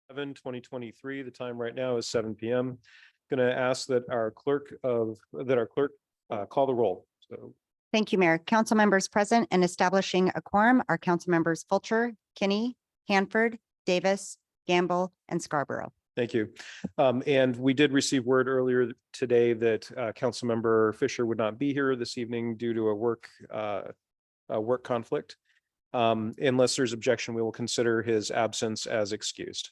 2023. The time right now is 7 p.m. Going to ask that our clerk call the roll. So Thank you, Mayor. Council members present and establishing a quorum are council members Fulcher, Kinney, Hanford, Davis, Gamble, and Scarborough. thank you. And we did receive word earlier today that Councilmember Fisher would not be here this evening due to a work conflict. Unless there's objection, we will consider his absence as excused.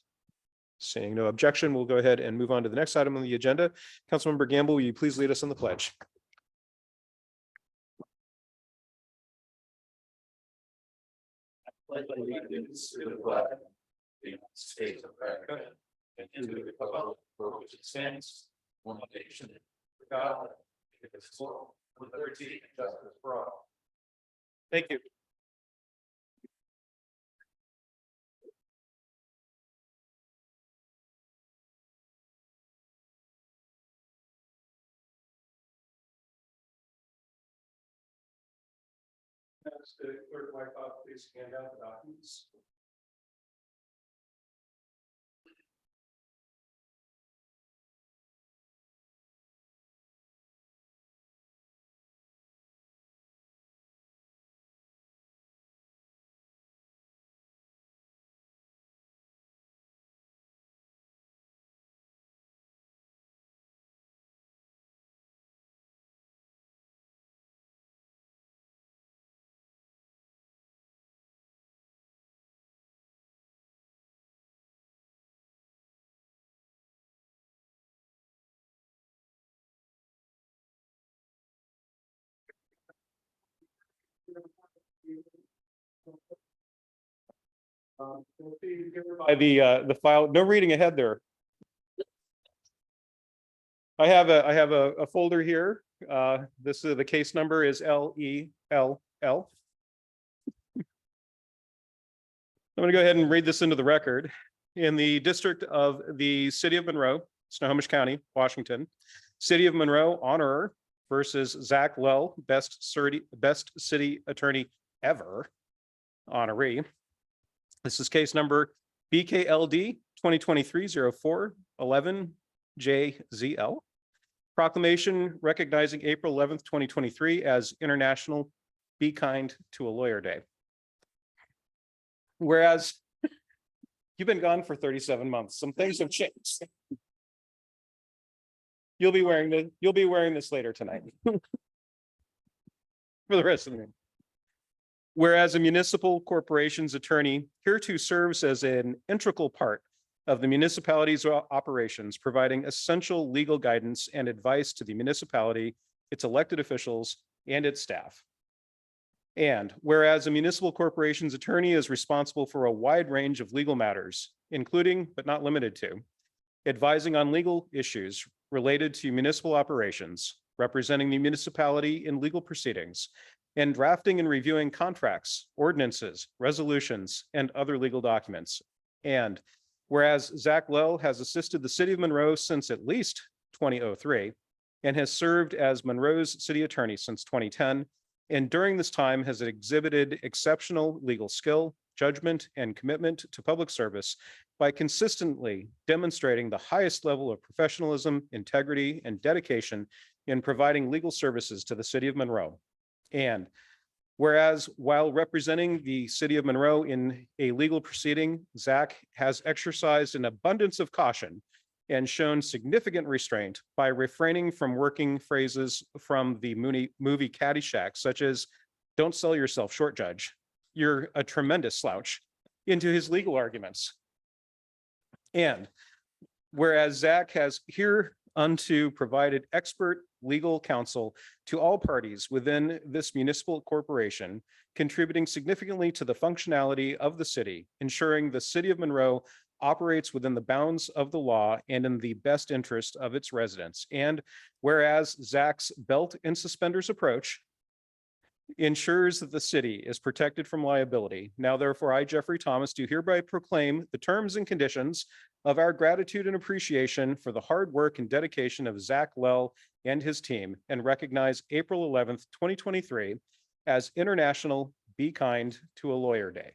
Seeing no objection, we'll go ahead and move on to the next item on the agenda. Councilmember Gamble, will you please lead us in the pledge? Pledge allegiance to the flag of the United States of America and to the republic for which it stands, one nation, under God, indivisible, with liberty and justice for all. Thank you. Next, Clerk Wyckoff, please hand out the documents. By the file, no reading ahead there. I have a folder here. This is the case number is LELL. I'm going to go ahead and read this into the record. In the district of the city of Monroe, Snohomish County, Washington, city of Monroe honorer versus Zach Lell, best city attorney ever, honoree. This is case number BKLD 2023-04-11-JZL. Proclamation recognizing April 11th, 2023 as International Be Kind to a Lawyer Day. Whereas you've been gone for 37 months, some things have changed. You'll be wearing this later tonight for the rest of the meeting. Whereas a municipal corporation's attorney hereto serves as an integral part of the municipality's operations, providing essential legal guidance and advice to the municipality, its elected officials, and its staff. And whereas a municipal corporation's attorney is responsible for a wide range of legal matters, including but not limited to advising on legal issues related to municipal operations, representing the municipality in legal proceedings, and drafting and reviewing contracts, ordinances, resolutions, and other legal documents. And whereas Zach Lell has assisted the city of Monroe since at least 2003 and has served as Monroe's city attorney since 2010, and during this time has exhibited exceptional legal skill, judgment, and commitment to public service by consistently demonstrating the highest level of professionalism, integrity, and dedication in providing legal services to the city of Monroe. And whereas while representing the city of Monroe in a legal proceeding, Zach has exercised an abundance of caution and shown significant restraint by refraining from working phrases from the movie Caddyshack, such as, "Don't sell yourself short, Judge. You're a tremendous slouch," into his legal arguments. And whereas Zach has hereunto provided expert legal counsel to all parties within this municipal corporation, contributing significantly to the functionality of the city, ensuring the city of Monroe operates within the bounds of the law and in the best interest of its residents. And whereas Zach's belt and suspenders approach ensures that the city is protected from liability. Now, therefore, I, Jeffrey Thomas, do hereby proclaim the terms and conditions of our gratitude and appreciation for the hard work and dedication of Zach Lell and his team, and recognize April 11th, 2023 as International Be Kind to a Lawyer Day.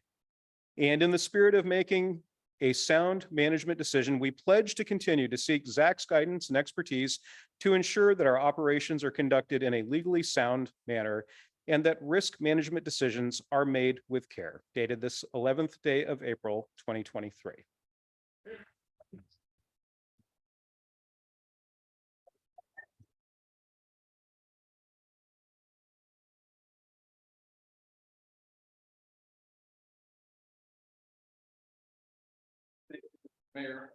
And in the spirit of making a sound management decision, we pledge to continue to seek Zach's guidance and expertise to ensure that our operations are conducted in a legally sound manner and that risk management decisions are made with care. Dated this 11th day of April, 2023. Mayor,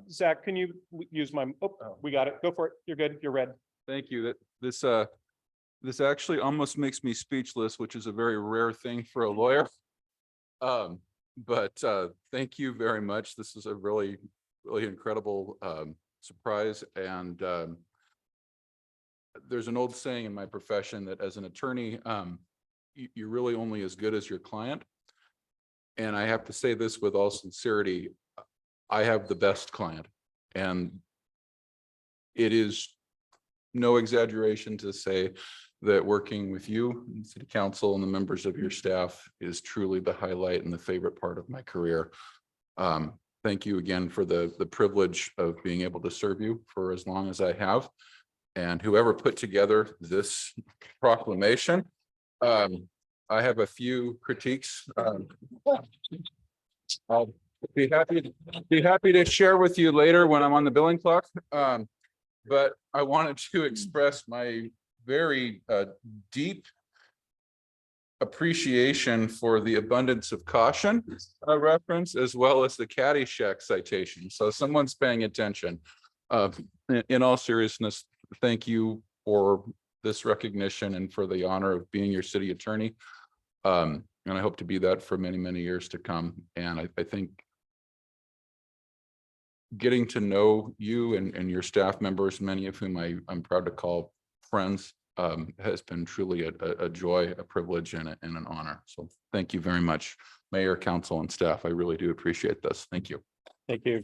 Zach, can you use my, oh, we got it. Go for it. You're good. You're red. thank you. This actually almost makes me speechless, which is a very rare thing for a lawyer. But thank you very much. This is a really incredible surprise. And there's an old saying in my profession that as an attorney, you're really only as good as your client. And I have to say this with all sincerity, I have the best client, and it is no exaggeration to say that working with you, city council, and the members of your staff is truly the highlight and the favorite part of my career. Thank you again for the privilege of being able to serve you for as long as I have. And whoever put together this proclamation, I have a few critiques. I'll be happy to share with you later when I'm on the billing clock. But I wanted to express my very deep appreciation for the abundance of caution reference, as well as the Caddyshack citation. So someone's paying attention. In all seriousness, thank you for this recognition and for the honor of being your city attorney. And I hope to be that for many, many years to come. And I think getting to know you and your staff members, many of whom I'm proud to call friends, has been truly a joy, a privilege, and an honor. So thank you very much, Mayor, Council, and staff. I really do appreciate this. Thank you. Thank you.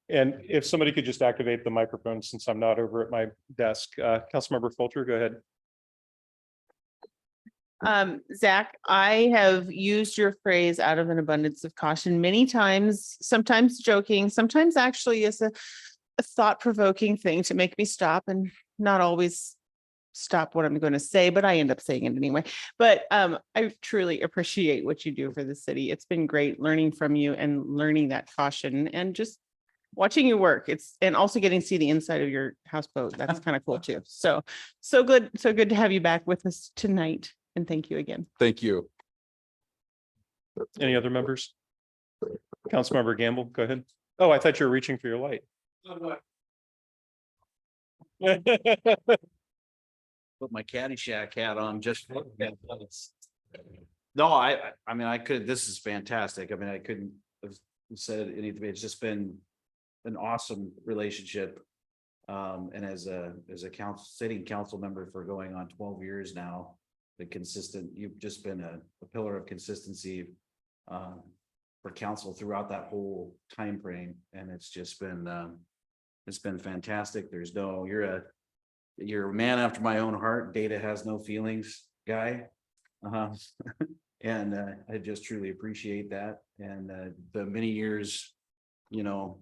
And if somebody could just activate the microphone since I'm not over at my desk. Councilmember Fulcher, go ahead. Zach, I have used your phrase out of an abundance of caution many times, sometimes joking, sometimes actually as a thought-provoking thing to make me stop and not always stop what I'm going to say, but I end up saying it anyway. But I truly appreciate what you do for the city. It's been great learning from you and learning that caution and just watching you work. And also getting to see the inside of your houseboat. That's kind of cool too. So good to have you back with us tonight. And thank you again. Thank you. Any other members? Councilmember Gamble, go ahead. Oh, I thought you were reaching for your light. Put my Caddyshack hat on just for that. No, I mean, I could, this is fantastic. I mean, I couldn't have said anything. It's just been an awesome relationship. And as a sitting council member for going on 12 years now, you've just been a pillar of consistency for council throughout that whole time frame. And it's just been fantastic. You're a man after my own heart. Data has no feelings guy. And I just truly appreciate that. And the many years,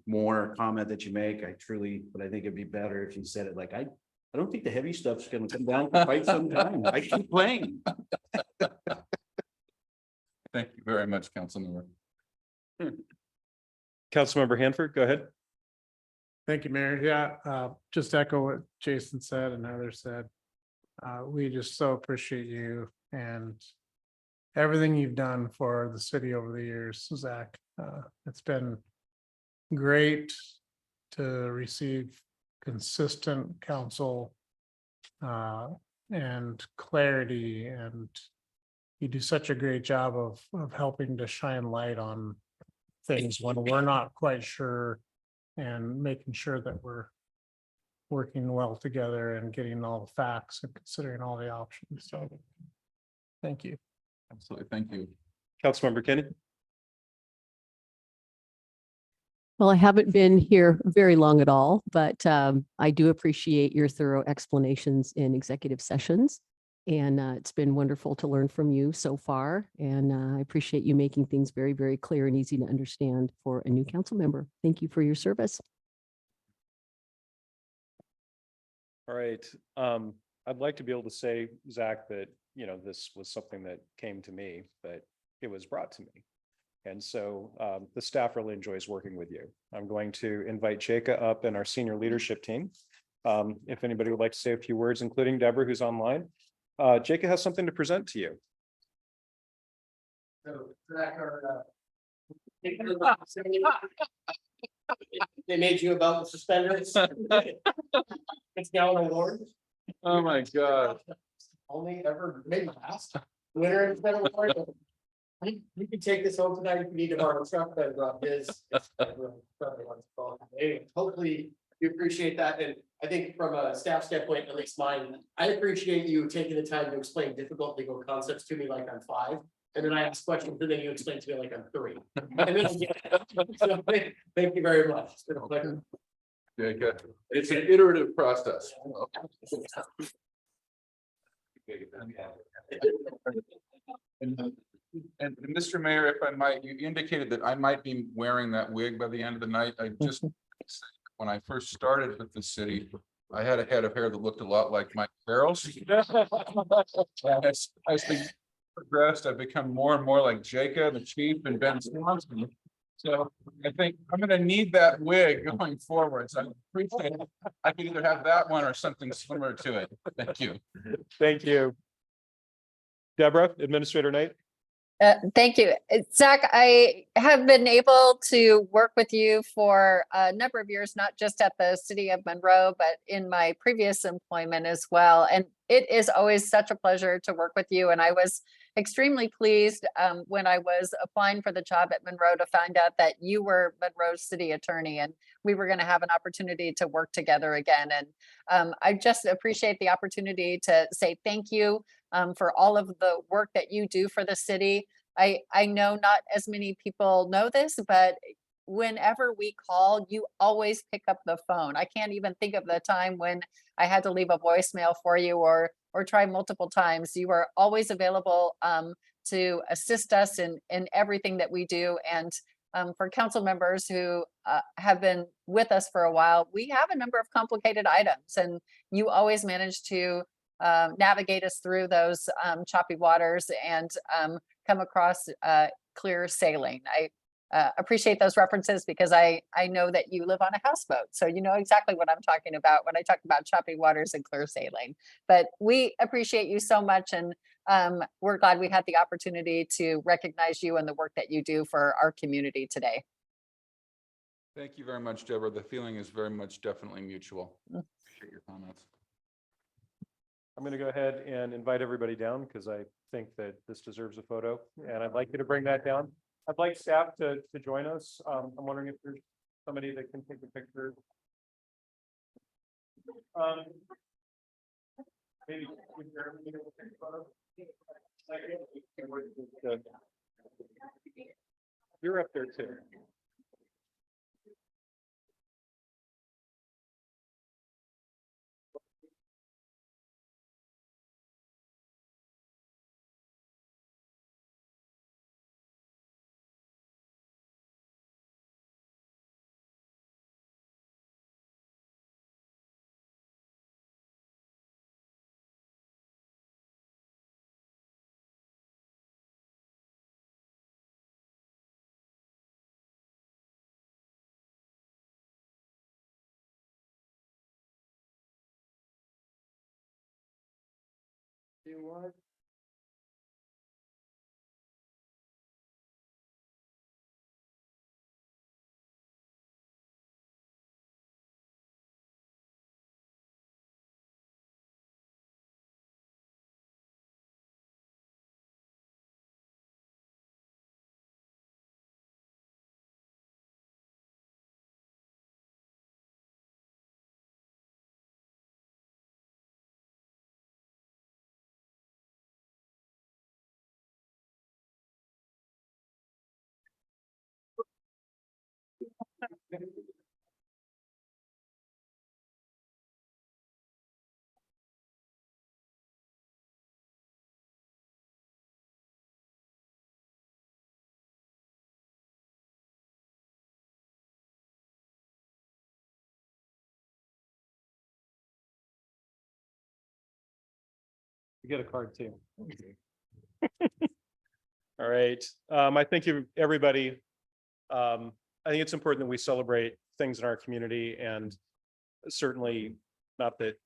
more comment that you make, but I think it'd be better if you said it like, I don't think the heavy stuff's gonna come down for quite some time. I keep playing. Thank you very much, Councilmember. Councilmember Hanford, go ahead. Thank you, Mayor. Yeah, just echo what Jason said and others said. We just so appreciate you and everything you've done for the city over the years, Zach. It's been great to receive consistent counsel and clarity, and you do such a great job of helping to shine light on things when we're not quite sure, and making sure that we're working well together and getting all the facts and considering all the options. So thank you. Absolutely. Thank you. Councilmember Kenny. Well, I haven't been here very long at all, but I do appreciate your thorough explanations in executive sessions. And it's been wonderful to learn from you so far. And I appreciate you making things very, very clear and easy to understand for a new council member. Thank you for your service. All right. I'd like to be able to say, Zach, that, this was something that came to me, but it was brought to me. And so the staff really enjoys working with you. I'm going to invite Jacob up and our senior leadership team. If anybody would like to say a few words, including Deborah, who's online. Jacob has something to present to you. They made you about the suspenders. It's now an award. Oh, my God. Only ever made last. Winner has been awarded. You can take this home tonight if you need to borrow a truck, but his. Anyway, hopefully you appreciate that, and I think from a staff standpoint, at least mine, I appreciate you taking the time to explain difficult legal concepts to me like I'm 5. And then I ask questions, and then you explain to me like I'm 3. And then I get it. So, thank you very much. It's been a pleasure. Jacob, it's an iterative process. And Mr. Mayor, if I might, you indicated that I might be wearing that wig by the end of the night. I just, when I first started with the city, I had a head of hair that looked a lot like Mike Farrell's. As the progressed, I've become more and more like Jacob, the chief, and Ben Swanson. So I think I'm gonna need that wig going forward. So I appreciate it. I can either have that one or something similar to it. Thank you. Thank you. Deborah, Administrator Knight. Thank you. Zach, I have been able to work with you for a number of years, not just at the city of Monroe, but in my previous employment as well. And it is always such a pleasure to work with you. And I was extremely pleased when I was applying for the job at Monroe to find out that you were Monroe's city attorney and we were going to have an opportunity to work together again. And I just appreciate the opportunity to say thank you for all of the work that you do for the city. I know not as many people know this, but whenever we call, you always pick up the phone. I can't even think of the time when I had to leave a voicemail for you or try multiple times. You are always available to assist us in everything that we do. And for council members who have been with us for a while, we have a number of complicated items, and you always manage to navigate us through those choppy waters and come across clear sailing. I appreciate those references because I know that you live on a houseboat. So you know exactly what I'm talking about when I talk about choppy waters and clear sailing. But we appreciate you so much, and we're glad we had the opportunity to recognize you and the work that you do for our community today. Thank you very much, Deborah. The feeling is very much definitely mutual. Appreciate your comments. I'm going to go ahead and invite everybody down because I think that this deserves a photo, and I'd like you to bring that down. I'd like staff to join us. I'm wondering if there's somebody that can take a picture. Maybe you're up there too. You want? You get a card too. All right, I thank you, everybody. I think it's important that we celebrate things in our community, and certainly not that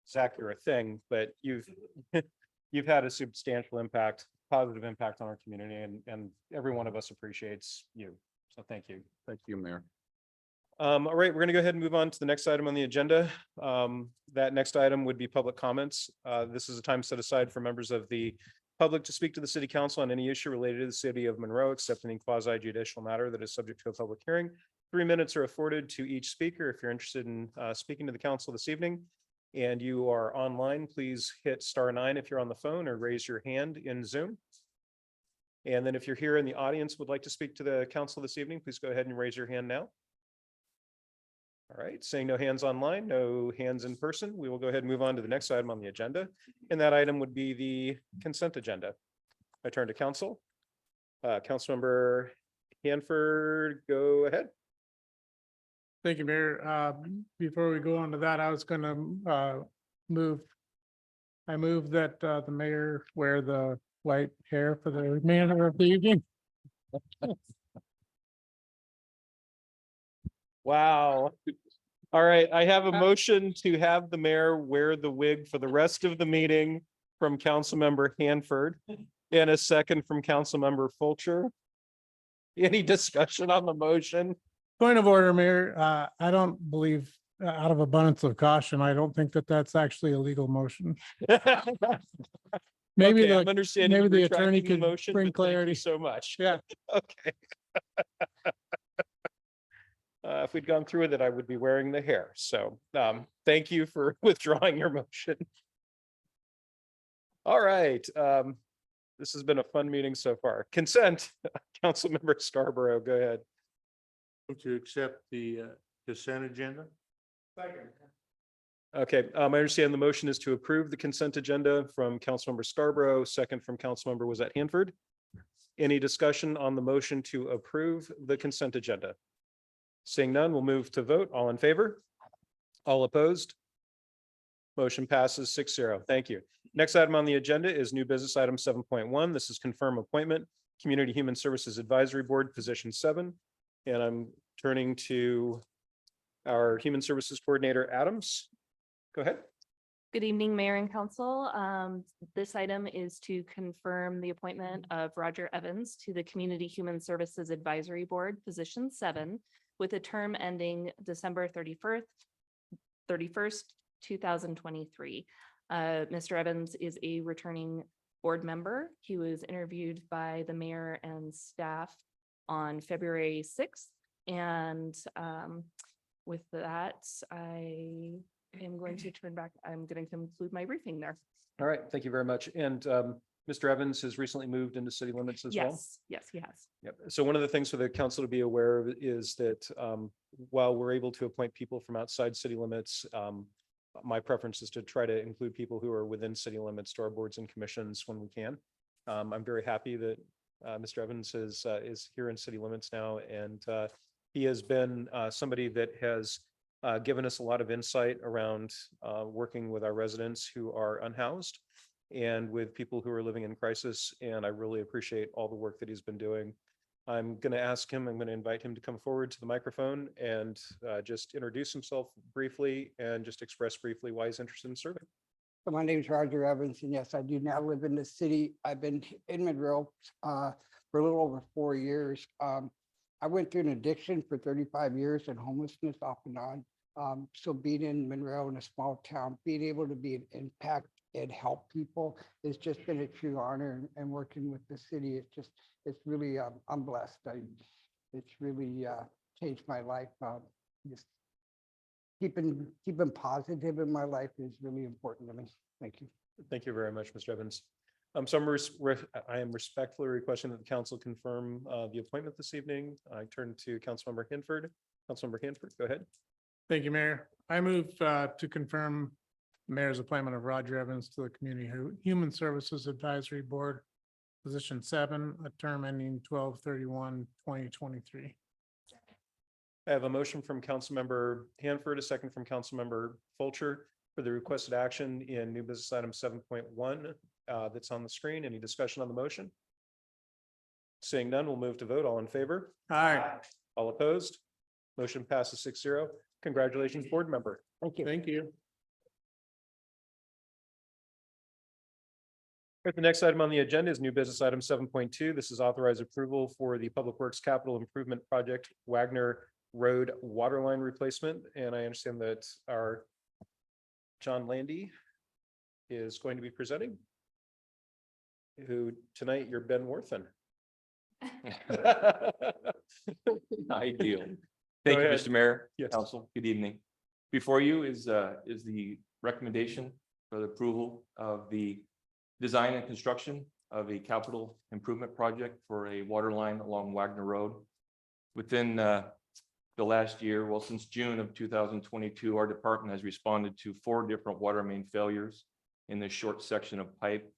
Zach, you're a thing, but you've you've had a substantial impact, positive impact on our community, and every one of us appreciates you. So thank you. Thank you, Mayor. All right, we're gonna go ahead and move on to the next item on the agenda. That next item would be public comments. This is a time set aside for members of the public to speak to the city council on any issue related to the city of Monroe, except any quasi judicial matter that is subject to a public hearing. 3 minutes are afforded to each speaker. If you're interested in speaking to the council this evening and you are online, please hit *9 if you're on the phone, or raise your hand in Zoom. And then if you're here in the audience, would like to speak to the council this evening, please go ahead and raise your hand now. All right, seeing no hands online, no hands in person, we will go ahead and move on to the next item on the agenda. And that item would be the consent agenda. I turn to council. Councilmember Hanford, go ahead. Thank you, Mayor. Before we go on to that, I was gonna move. I move that the mayor wear the white hair for the remainder of the evening. Wow. All right, I have a motion to have the mayor wear the wig for the rest of the meeting from Councilmember Hanford, and a second from Councilmember Fulcher. Any discussion on the motion? Point of order, Mayor. I don't believe, out of abundance of caution, I don't think that that's actually a legal motion. Maybe Okay, I'm the, understanding maybe you're the attorney retracting the could motion, bring but thank you clarity. so much. Yeah. Okay. If we'd gone through with it, I would be wearing the hair. So thank you for withdrawing your motion. All right. This has been a fun meeting so far. Consent, Councilmember Scarborough, go ahead. To accept the consent agenda? Okay, I understand the motion is to approve the consent agenda from Councilmember Scarborough, second from Councilmember, was that Hanford? Any discussion on the motion to approve the consent agenda? Seeing none, we'll move to vote. All in favor? All opposed? Motion passes 6-0. Thank you. Next item on the agenda is new business item 7.1. This is confirm appointment, Community Human Services Advisory Board, position 7. And I'm turning to our Human Services Coordinator, Adams. Go ahead. Good evening, Mayor and Council. This item is to confirm the appointment of Roger Evans to the Community Human Services Advisory Board, position 7, with a term ending December 31st, 2023. Mr. Evans is a returning board member. He was interviewed by the mayor and staff on February 6th. And with that, I am going to turn back. I'm going to conclude my briefing there. All right, thank you very much. And Mr. Evans has recently moved into city limits as well? Yes, he has. Yep. So one of the things for the council to be aware of is that while we're able to appoint people from outside city limits, my preference is to try to include people who are within city limits to our boards and commissions when we can. I'm very happy that Mr. Evans is here in city limits now, and he has been somebody that has given us a lot of insight around working with our residents who are unhoused and with people who are living in crisis. And I really appreciate all the work that he's been doing. I'm going to ask him, I'm going to invite him to come forward to the microphone and just introduce himself briefly and just express briefly why he's interested in serving. So my name is Roger Evans, and yes, I do now live in the city. I've been in Monroe for a little over 4 years. I went through an addiction for 35 years and homelessness off and on. So being in Monroe, in a small town, being able to be an impact and help people, it's just been a true honor. And working with the city, it's really, I'm blessed. It's really changed my life. Just keeping positive in my life is really important to me. Thank you. Thank you very much, Mr. Evans. So I am respectfully requesting that the council confirm the appointment this evening. I turn to Councilmember Hanford. Councilmember Hanford, go ahead. Thank you, Mayor. I move to confirm Mayor's appointment of Roger Evans to the Community Human Services Advisory Board, position 7, a term ending 12/31/2023. I have a motion from Councilmember Hanford, a second from Councilmember Fulcher for the requested action in new business item 7.1. that's on the screen. Any discussion on the motion? Seeing none, we'll move to vote. All in favor? Aye. All opposed? Motion passes 6-0. Congratulations, board member. Thank you. Thank you. Right, the next item on the agenda is new business item 7.2. This is authorized approval for the Public Works Capital Improvement Project Wagner Road Waterline Replacement. And I understand that our John Landy is going to be presenting. Who tonight you're Ben Worthen. Ideal. Go Thank you, ahead. Mr. Mayor, Yes. Council. Good evening. Before you is the recommendation for the approval of the design and construction of a capital improvement project for a water line along Wagner Road. Within the last year, well, since June of 2022, our department has responded to 4 different water main failures in this short section of pipe.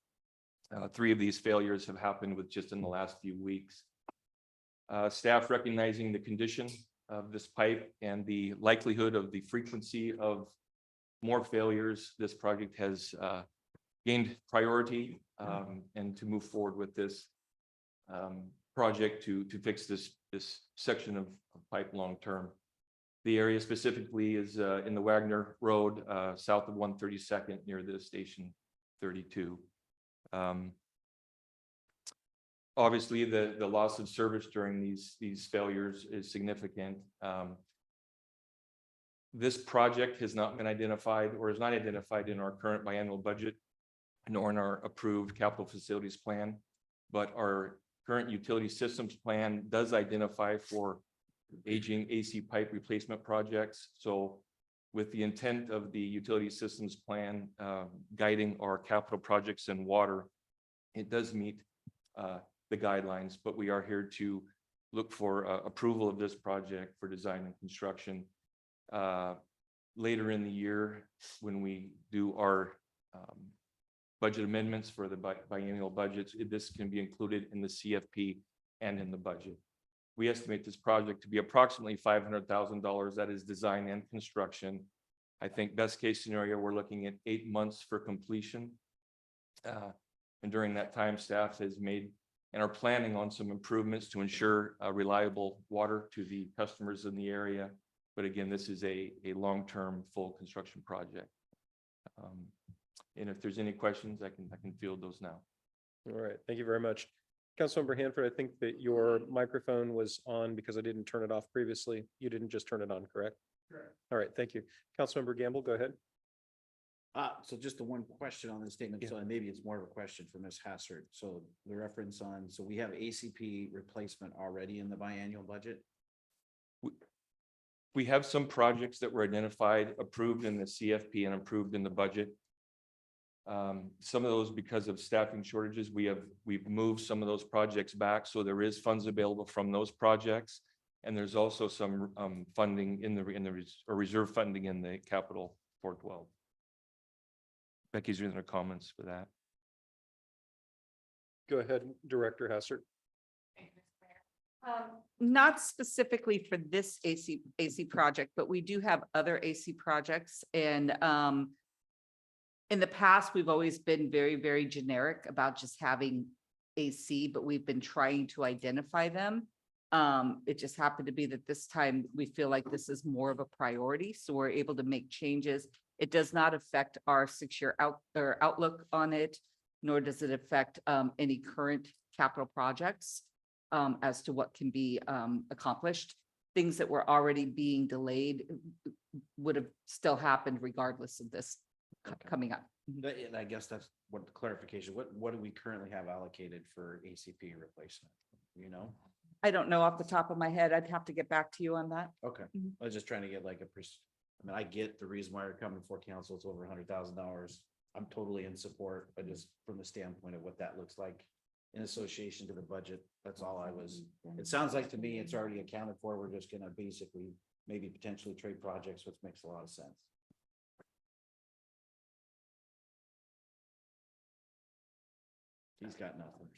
3 of these failures have happened with just in the last few weeks. Staff recognizing the condition of this pipe and the likelihood of the frequency of more failures, this project has gained priority and to move forward with this project to fix this section of pipe long term. The area specifically is in the Wagner Road south of 132nd near the station 32. Obviously, the loss of service during these failures is significant. This project has not been identified or is not identified in our current biannual budget, nor in our approved capital facilities plan, but our current utility systems plan does identify for aging AC pipe replacement projects. So with the intent of the utility systems plan guiding our capital projects in water, it does meet the guidelines, but we are here to look for approval of this project for design and construction later in the year when we do our budget amendments for the biennial budgets. This can be included in the CFP and in the budget. We estimate this project to be approximately $500,000. That is design and construction. I think best case scenario, we're looking at 8 months for completion. And during that time, staff has made and are planning on some improvements to ensure reliable water to the customers in the area. But again, this is a long-term full construction project. And if there's any questions, I can field those now. All right, thank you very much. Councilmember Hanford, I think that your microphone was on because I didn't turn it off previously. You didn't just turn it on, correct? Correct. All right, thank you. Councilmember Gamble, go ahead. So just the one question on this statement, so maybe it's more of a question for Ms. Hassard. So the reference on, so we have ACP replacement already in the biannual budget? We have some projects that were identified, approved in the CFP and approved in the budget. Some of those, because of staffing shortages, we've moved some of those projects back. So there is funds available from those projects. And there's also some funding in the reserve funding in the capital 412. Becky's in her comments for that. Go ahead, Director Hassert. Not specifically for this AC project, but we do have other AC projects. And in the past, we've always been very, very generic about just having AC, but we've been trying to identify them. It just happened to be that this time we feel like this is more of a priority, so we're able to make changes. It does not affect our 6-year outlook on it, nor does it affect any current capital projects as to what can be accomplished. Things that were already being delayed would have still happened regardless of this coming up. And I guess that's what the clarification, what do we currently have allocated for ACP replacement? You know? I don't know off the top of my head. I'd have to get back to you on that. Okay, I was just trying to get like I mean, I get the reason why you're coming before council, it's over $100,000. I'm totally in support, but just from the standpoint of what that looks like in association to the budget, that's all I was. It sounds like to me, it's already accounted for. We're just gonna basically maybe potentially trade projects, which makes a lot of sense. He's got nothing.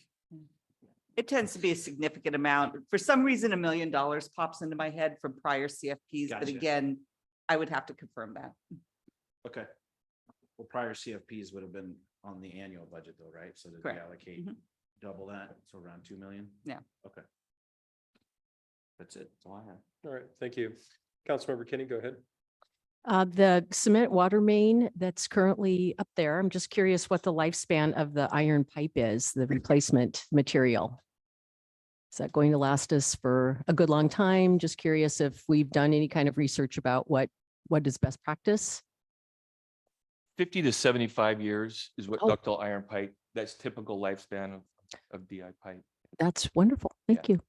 It tends to be a significant amount. For some reason, $1 million pops into my head from prior CFPs, but Gotcha. again, I would have to confirm that. Okay. Well, prior CFPs would have been on the annual budget though, right? So did we Correct. allocate Mhm. double that? So around 2 million? Yeah. Okay. That's it. That's all I have. All right, thank you. Councilmember Kinney, go ahead. The cement water main that's currently up there, I'm just curious what the lifespan of the iron pipe is, the replacement material. Is that going to last us for a good long time? Just curious if we've done any kind of research about what is best practice. 50 to 75 years is what Oh. ductile iron pipe, that's typical lifespan of DI pipe. That's wonderful. Thank you.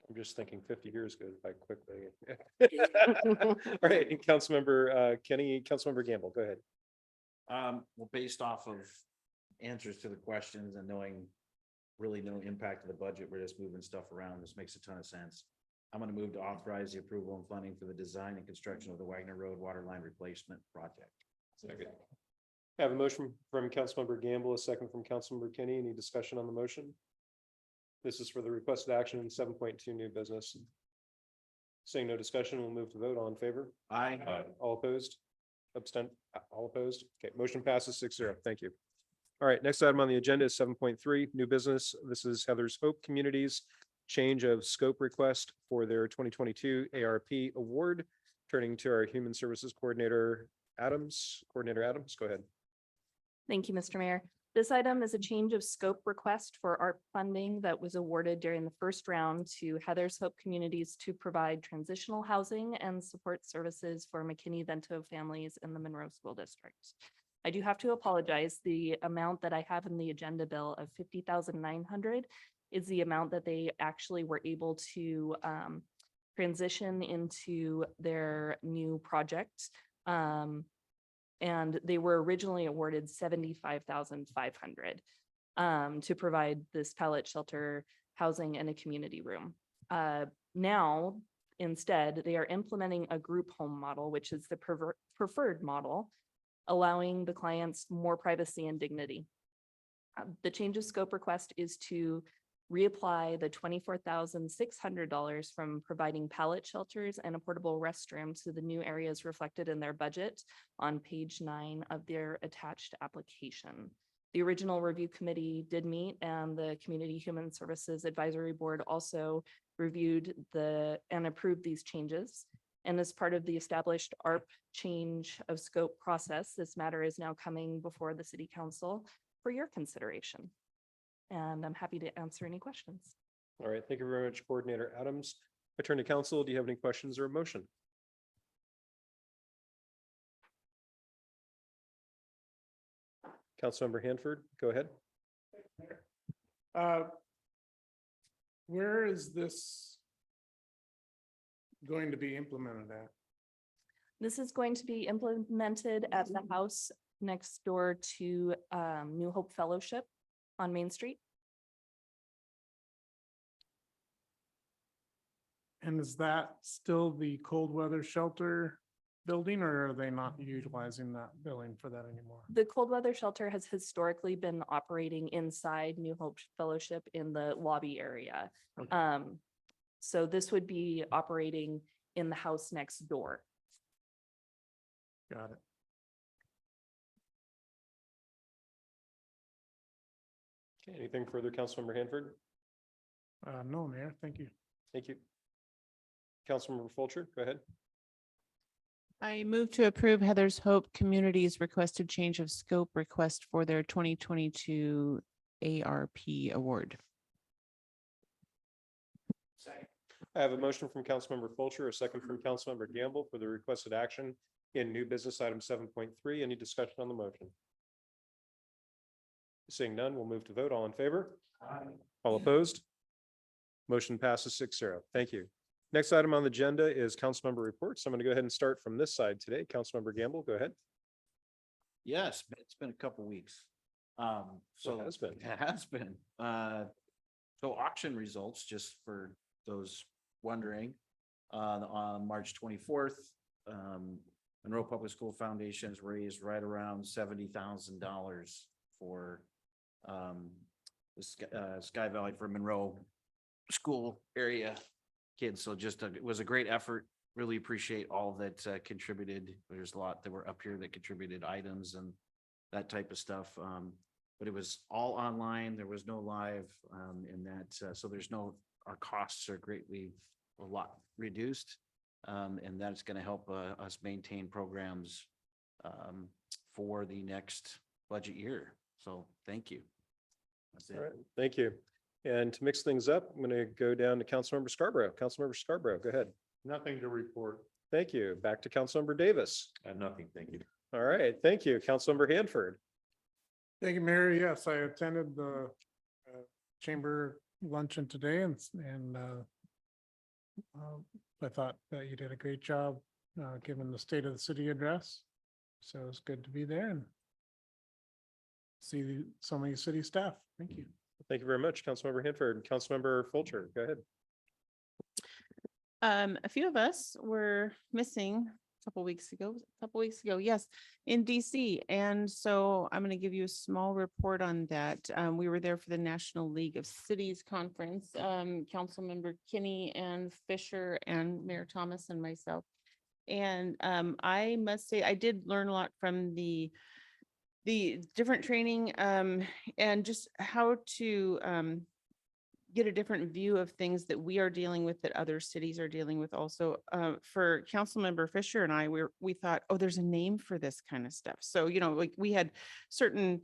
I'm just thinking 50 years goes by quickly. All right, and Councilmember Kenny, Councilmember Gamble, go ahead. Well, based off of answers to the questions and knowing really no impact of the budget, we're just moving stuff around. This makes a ton of sense. I'm gonna move to authorize the approval and funding for the design and construction of the Wagner Road water line replacement project. Second. I have a motion from Councilmember Gamble, a second from Councilmember Kenny. Any discussion on the motion? This is for the requested action in 7.2 new business. Seeing no discussion, we'll move to vote. All in favor? Aye. All opposed? All opposed? Okay, motion passes 6-0. Thank you. All right, next item on the agenda is 7.3, new business. This is Heather's Hope Communities change of scope request for their 2022 ARP award. Turning to our Human Services Coordinator Adams. Coordinator Adams, go ahead. Thank you, Mr. Mayor. This item is a change of scope request for ARP funding that was awarded during the first round to Heather's Hope Communities to provide transitional housing and support services for McKinney-Vento families in the Monroe School District. I do have to apologize. The amount that I have in the agenda bill of $50,900 is the amount that they actually were able to transition into their new project. And they were originally awarded $75,500 to provide this pallet shelter housing and a community room. Now, instead, they are implementing a group home model, which is the preferred model, allowing the clients more privacy and dignity. The change of scope request is to reapply the $24,600 from providing pallet shelters and a portable restroom to the new areas reflected in their budget on page 9 of their attached application. The original review committee did meet, and the Community Human Services Advisory Board also reviewed and approved these changes. And as part of the established ARP change of scope process, this matter is now coming before the City Council for your consideration. And I'm happy to answer any questions. All right, thank you very much, Coordinator Adams. I turn to council. Do you have any questions or a motion? Councilmember Hanford, go ahead. Where is this going to be implemented at? This is going to be implemented at the house next door to New Hope Fellowship on Main Street. And is that still the cold weather shelter building, or are they not utilizing that building for that anymore? The cold weather shelter has historically been operating inside New Hope Fellowship in the lobby area. Okay. So this would be operating in the house next door. Got it. Okay, anything further, Councilmember Hanford? No, Mayor, thank you. Thank you. Councilmember Fulcher, go ahead. I move to approve Heather's Hope Communities requested change of scope request for their 2022 ARP award. I have a motion from Councilmember Fulcher, a second from Councilmember Gamble for the requested action in new business item 7.3. Any discussion on the motion? Seeing none, we'll move to vote. All in favor? All opposed? Motion passes 6-0. Thank you. Next item on the agenda is councilmember reports. I'm going to go ahead and start from this side today. Councilmember Gamble, go ahead. Yes, it's been a couple weeks. So It has been. It has been. So auction results, just for those wondering, on March 24th, Monroe Public School Foundation has raised right around $70,000 for the Sky Valley for Monroe school area kids. So just it was a great effort. really appreciate all that contributed. There's a lot that were up here that contributed items and that type of stuff. But it was all online. There was no live in that. So there's no, our costs are greatly a lot reduced. And that's going to help us maintain programs for the next budget year. So thank you. That's it. All right, thank you. And to mix things up, I'm going to go down to Councilmember Scarborough. Councilmember Scarborough, go ahead. Nothing to report. Thank you. Back to Councilmember Davis. I have nothing, thank you. All right, thank you. Councilmember Hanford. Thank you, Mayor. Yes, I attended the chamber luncheon today and I thought that you did a great job given the state of the city address. So it's good to be there and see so many city staff. Thank you. Thank you very much, Councilmember Hanford. Councilmember Fulcher, go ahead. A few of us were missing a couple weeks ago, yes, in DC. And so I'm going to give you a small report on that. We were there for the National League of Cities Conference, Councilmember Kinney and Fisher and Mayor Thomas and myself. And I must say, I did learn a lot from the different training and just how to get a different view of things that we are dealing with that other cities are dealing with also. For Councilmember Fisher and I, we thought, oh, there's a name for this kind of stuff. So, you know, like we had certain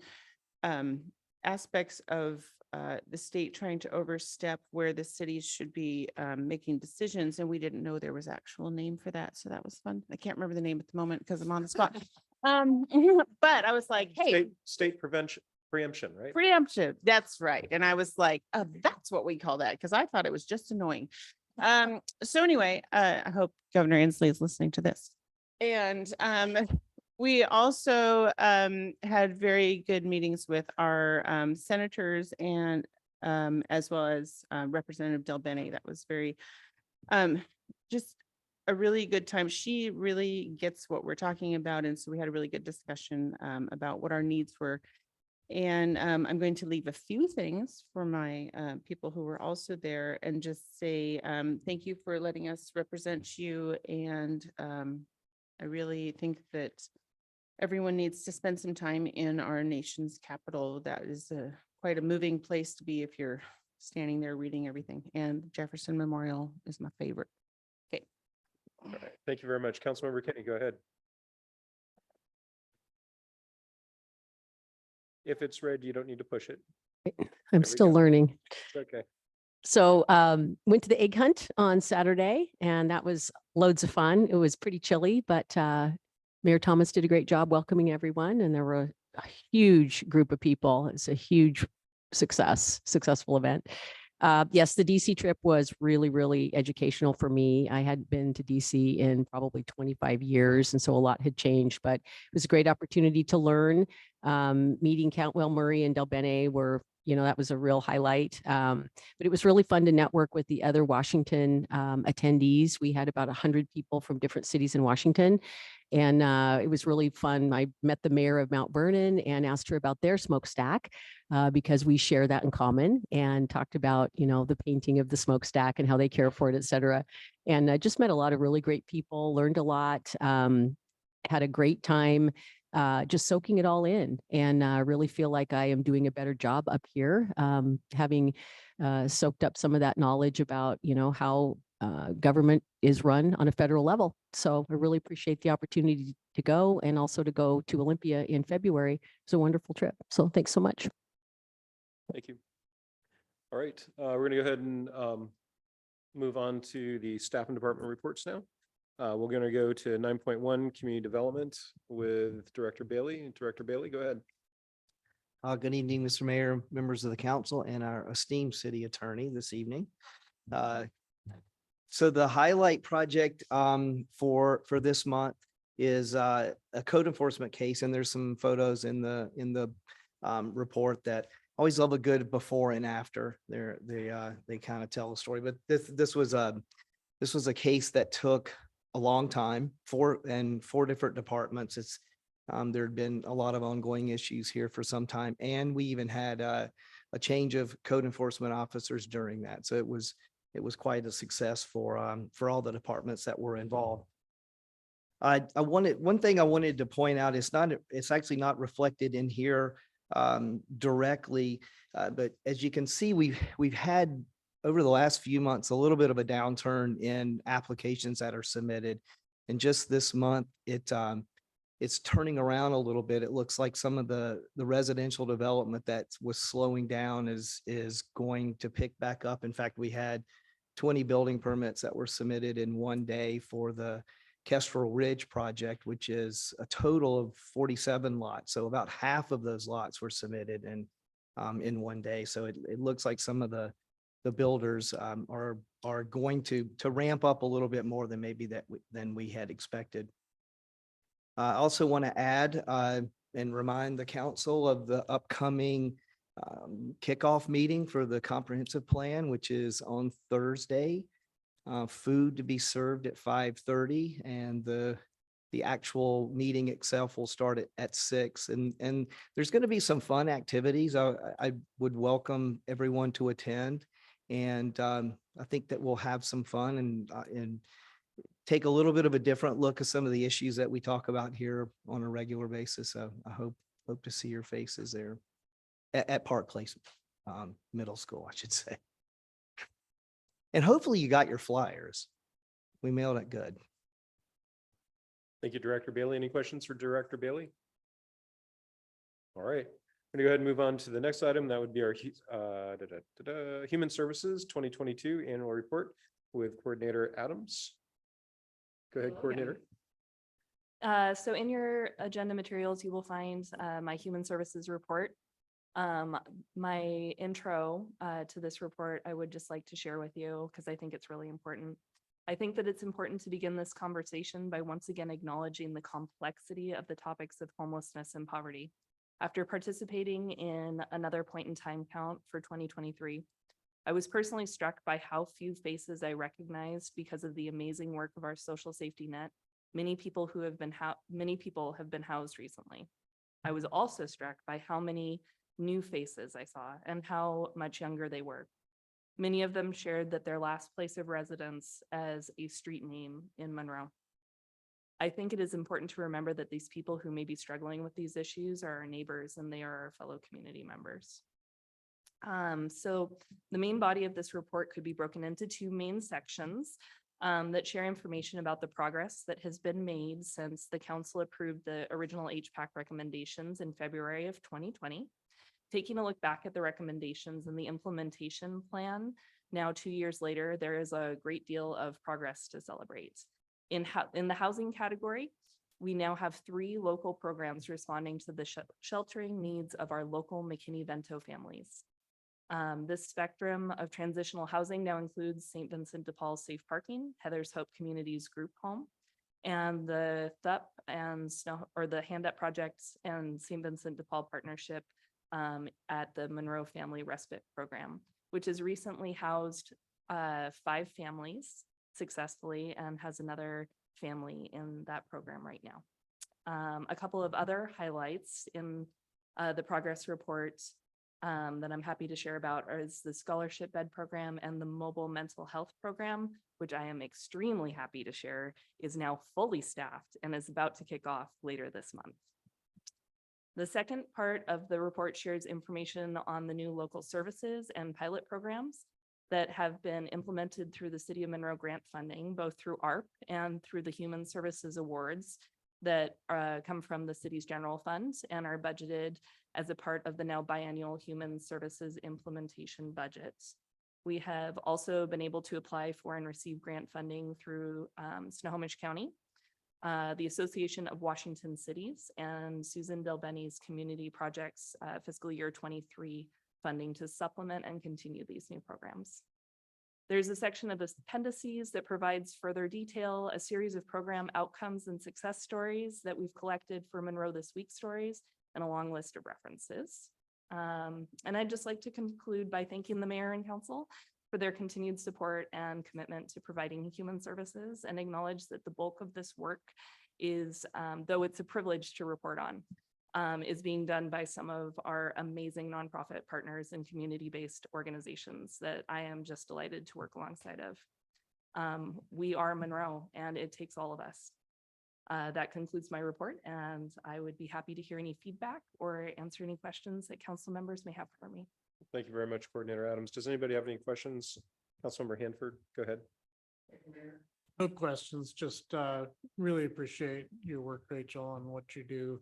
aspects of the state trying to overstep where the cities should be making decisions, and we didn't know there was actual name for that. So that was fun. I can't remember the name at the moment because I'm on the spot. But I was like, hey, State preemption, right? preemptive, that's right. And I was like, oh, that's what we call that, because I thought it was just annoying. So anyway, I hope Governor Inslee is listening to this. And we also had very good meetings with our senators and as well as Representative Del Bene. That was very just a really good time. She really gets what we're talking about. And so we had a really good discussion about what our needs were. And I'm going to leave a few things for my people who were also there and just say thank you for letting us represent you. And I really think that everyone needs to spend some time in our nation's capital. That is quite a moving place to be if you're standing there reading everything. And Jefferson Memorial is my favorite. Okay. All right. Thank you very much. Councilmember Kinney, go ahead. If it's red, you don't need to push it. I'm we still go. learning. Okay. So went to the egg hunt on Saturday, and that was loads of fun. It was pretty chilly, but Mayor Thomas did a great job welcoming everyone, and there were a huge group of people. It's a huge successful event. Yes, the DC trip was really, really educational for me. I hadn't been to DC in probably 25 years, and so a lot had changed, but it was a great opportunity to learn. Meeting Cantwell Murray and Del Bene were, that was a real highlight. But it was really fun to network with the other Washington attendees. We had about 100 people from different cities in Washington. And it was really fun. I met the mayor of Mount Vernon and asked her about their smokestack because we share that in common, and talked about, the painting of the smokestack and how they care for it, et cetera. And I just met a lot of really great people, learned a lot, had a great time just soaking it all in, and really feel like I am doing a better job up here, having soaked up some of that knowledge about, how government is run on a federal level. So I really appreciate the opportunity to go, and also to go to Olympia in February. It's a wonderful trip. So thanks so much. Thank you. All right, we're going to go ahead and move on to the staff and department reports now. We're going to go to 9.1 community development with Director Bailey. Director Bailey, go ahead. Good evening, Mr. Mayor, members of the council, and our esteemed city attorney this evening. So the highlight project for this month is a code enforcement case, and there's some photos in the report that always love a good before and after. They kind of tell the story, but this was a case that took a long time, four different departments. It's there had been a lot of ongoing issues here for some time, and we even had a change of code enforcement officers during that. So it was it was quite a success for all the departments that were involved. One thing I wanted to point out, it's actually not reflected in here directly, but as you can see, we've had over the last few months, a little bit of a downturn in applications that are submitted. And just this month, it's turning around a little bit. It looks like some of the residential development that was slowing down is going to pick back up. In fact, we had 20 building permits that were submitted in one day for the Kestrel Ridge project, which is a total of 47 lots. So about half of those lots were submitted in one day. So it looks like some of the builders are going to ramp up a little bit more than maybe than we had expected. I also want to add and remind the council of the upcoming kickoff meeting for the comprehensive plan, which is on Thursday. Food to be served at 5:30, and the actual meeting itself will start at 6. And there's going to be some fun activities. I would welcome everyone to attend. And I think that we'll have some fun and take a little bit of a different look at some of the issues that we talk about here on a regular basis. So I hope to see your faces there at Park Place Middle School, I should say. And hopefully you got your flyers. We mailed it good. Thank you, Director Bailey. Any questions for Director Bailey? All right, I'm gonna go ahead and move on to the next item. That would be our Human Services 2022 Annual Report with Coordinator Adams. Go ahead, Coordinator. So in your agenda materials, you will find my Human Services report. My intro to this report, I would just like to share with you because I think it's really important. I think that it's important to begin this conversation by once again acknowledging the complexity of the topics of homelessness and poverty. After participating in another point in time count for 2023, I was personally struck by how few faces I recognized because of the amazing work of our social safety net. Many people have been housed recently. I was also struck by how many new faces I saw and how much younger they were. Many of them shared that their last place of residence as a street name in Monroe. I think it is important to remember that these people who may be struggling with these issues are our neighbors and they are our fellow community members. So the main body of this report could be broken into two main sections that share information about the progress that has been made since the council approved the original HPAC recommendations in February of 2020. Taking a look back at the recommendations and the implementation plan, now 2 years later, there is a great deal of progress to celebrate. In the housing category, we now have 3 local programs responding to the sheltering needs of our local McKinney-Vento families. This spectrum of transitional housing now includes St. Vincent de Paul's Safe Parking, Heather's Hope Communities Group Home, and the THUP and the Hand Up Projects and St. Vincent de Paul Partnership at the Monroe Family Respite Program, which has recently housed 5 families successfully and has another family in that program right now. A couple of other highlights in the progress report that I'm happy to share about is the scholarship bed program and the mobile mental health program, which I am extremely happy to share is now fully staffed and is about to kick off later this month. The second part of the report shares information on the new local services and pilot programs that have been implemented through the City of Monroe grant funding, both through ARP and through the Human Services Awards that come from the city's general funds and are budgeted as a part of the now biannual Human Services implementation budget. We have also been able to apply for and receive grant funding through Snohomish County, the Association of Washington Cities, and Susan Delbenny's Community Projects fiscal year 23 funding to supplement and continue these new programs. There's a section of appendices that provides further detail, a series of program outcomes and success stories that we've collected for Monroe This Week stories, and a long list of references. And I'd just like to conclude by thanking the mayor and council for their continued support and commitment to providing human services, and acknowledge that the bulk of this work is, though it's a privilege to report on, is being done by some of our amazing nonprofit partners and community-based organizations that I am just delighted to work alongside of. We are Monroe, and it takes all of us. That concludes my report, and I would be happy to hear any feedback or answer any questions that council members may have for me. Thank you very much, Coordinator Adams. Does anybody have any questions? Councilmember Hanford, go ahead. No questions, just really appreciate your work, Rachel, and what you do.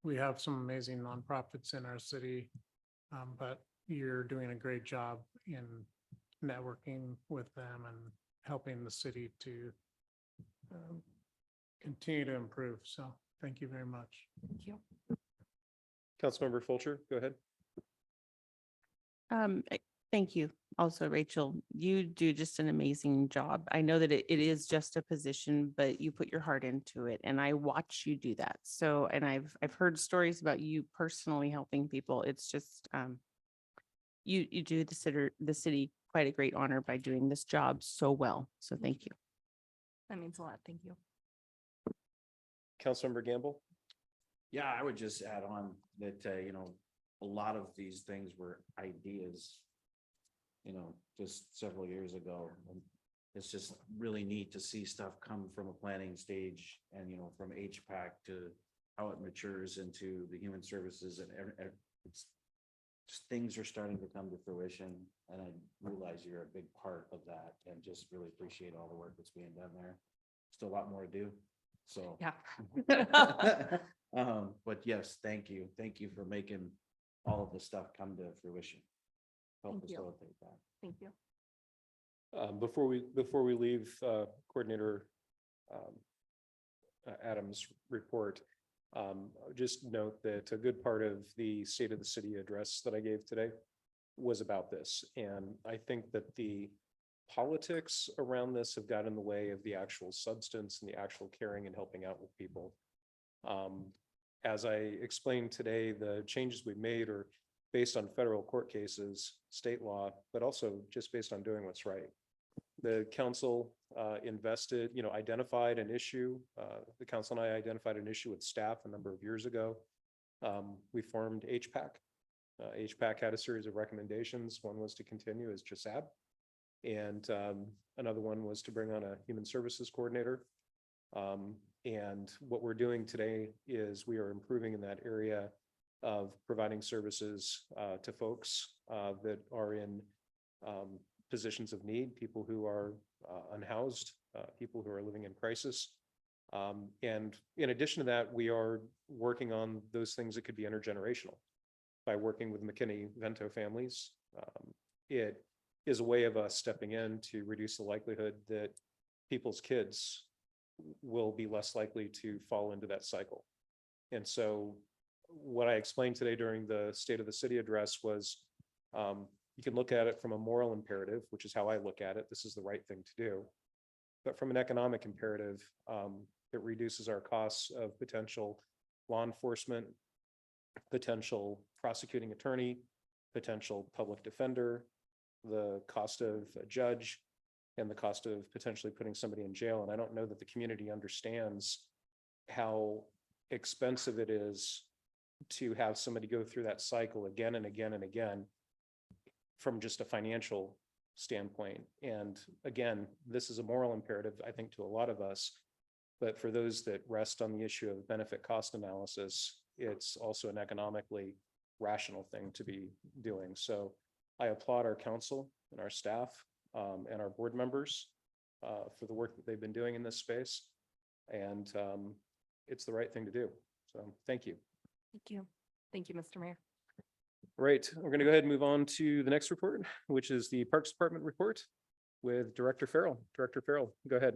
We have some amazing nonprofits in our city, but you're doing a great job in networking with them and helping the city to continue to improve. So thank you very much. Thank you. Councilmember Fulcher, go ahead. Thank you. Also, Rachel, you do just an amazing job. I know that it is just a position, but you put your heart into it, and I watch you do that. So, and I've heard stories about you personally helping people. It's just you do the city quite a great honor by doing this job so well. So thank you. That means a lot. Thank you. Councilmember Gamble. Yeah, I would just add on that, a lot of these things were ideas, just several years ago. And it's just really neat to see stuff come from a planning stage and, from HPAC to how it matures into the human services, and it's just things are starting to come to fruition. And I realize you're a big part of that, and just really appreciate all the work that's being done there. Still a lot more to do. So, Yeah. but yes, thank you. Thank you for making all of this stuff come to fruition. Help Thank you. facilitate that. Thank you. Before we leave Coordinator Adams' report, just note that a good part of the State of the City address that I gave today was about this. And I think that the politics around this have got in the way of the actual substance and the actual caring and helping out with people. As I explained today, the changes we've made are based on federal court cases, state law, but also just based on doing what's right. The council identified an issue. The council and I identified an issue with staff a number of years ago. We formed HPAC. HPAC had a series of recommendations. One was to continue as JASAB, and another one was to bring on a human services coordinator. And what we're doing today is we are improving in that area of providing services to folks that are in positions of need, people who are unhoused, people who are living in crisis. And in addition to that, we are working on those things that could be intergenerational by working with McKinney-Vento families. It is a way of us stepping in to reduce the likelihood that people's kids will be less likely to fall into that cycle. And so what I explained today during the State of the City address was you can look at it from a moral imperative, which is how I look at it. This is the right thing to do. But from an economic imperative, it reduces our costs of potential law enforcement, potential prosecuting attorney, potential public defender, the cost of a judge, and the cost of potentially putting somebody in jail. And I don't know that the community understands how expensive it is to have somebody go through that cycle again and again and again from just a financial standpoint. And again, this is a moral imperative, I think, to a lot of us. But for those that rest on the issue of benefit cost analysis, it's also an economically rational thing to be doing. So I applaud our council and our staff and our board members for the work that they've been doing in this space. And it's the right thing to do. So thank you. Thank you. Thank you, Mr. Mayor. Right, we're going to go ahead and move on to the next report, which is the Parks Department report with Director Farrell. Director Farrell, go ahead.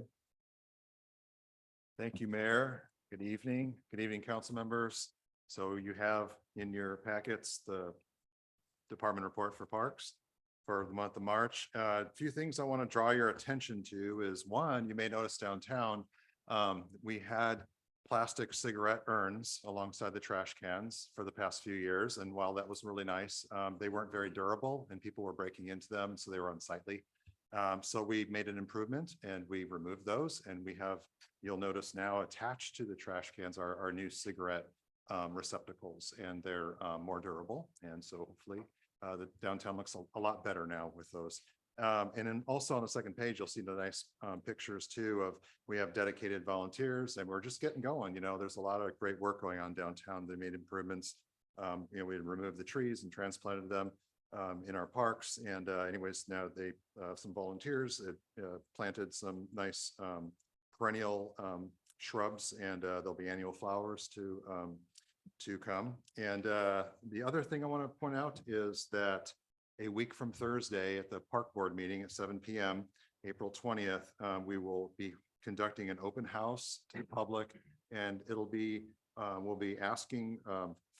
Thank you, Mayor. Good evening. Good evening, council members. So you have in your packets the department report for Parks for the month of March. A few things I want to draw your attention to is, one, you may notice downtown, we had plastic cigarette urns alongside the trash cans for the past few years. And while that was really nice, they weren't very durable and people were breaking into them, so they were unsightly. So we made an improvement and we removed those, and we have, you'll notice now attached to the trash cans are our new cigarette receptacles, and they're more durable. And so hopefully the downtown looks a lot better now with those. And then also on the second page, you'll see the nice pictures too of, we have dedicated volunteers and we're just getting going. You know, there's a lot of great work going on downtown. They made improvements. You know, we removed the trees and transplanted them in our parks. And anyways, now they, some volunteers planted some nice perennial shrubs, and there'll be annual flowers to come. And the other thing I want to point out is that a week from Thursday at the park board meeting at 7 p.m., April 20th, we will be conducting an open house to the public, and it'll be, we'll be asking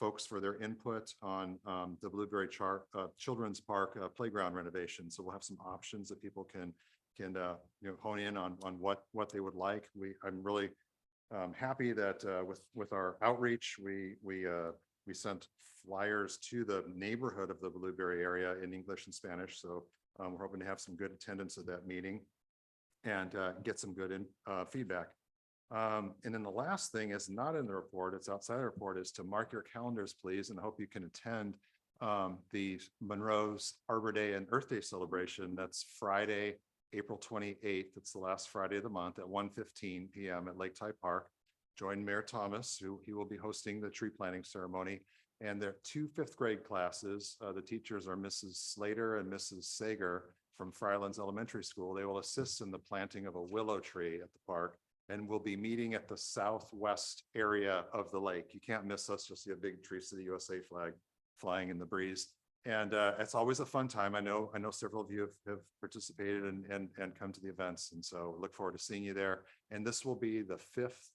folks for their input on the Blueberry Children's Park playground renovation. So we'll have some options that people can you know, hone in on what they would like. I'm really happy that with our outreach, we sent flyers to the neighborhood of the Blueberry area in English and Spanish. So we're hoping to have some good attendance at that meeting and get some good feedback. And then the last thing is not in the report, it's outside the report, is to mark your calendars, please, and I hope you can attend the Monroe's Arbor Day and Earth Day celebration. That's Friday, April 28th. It's the last Friday of the month at 1:15 p.m. at Lake Tye Park. Join Mayor Thomas, who he will be hosting the tree planting ceremony. And there are 2 5th grade classes. The teachers are Mrs. Slater and Mrs. Sager from Frylands Elementary School. They will assist in the planting of a willow tree at the park, and we'll be meeting at the southwest area of the lake. You can't miss us. You'll see a big Tree City USA flag flying in the breeze. And it's always a fun time. I know several of you have participated and come to the events. And so look forward to seeing you there. And this will be the 5th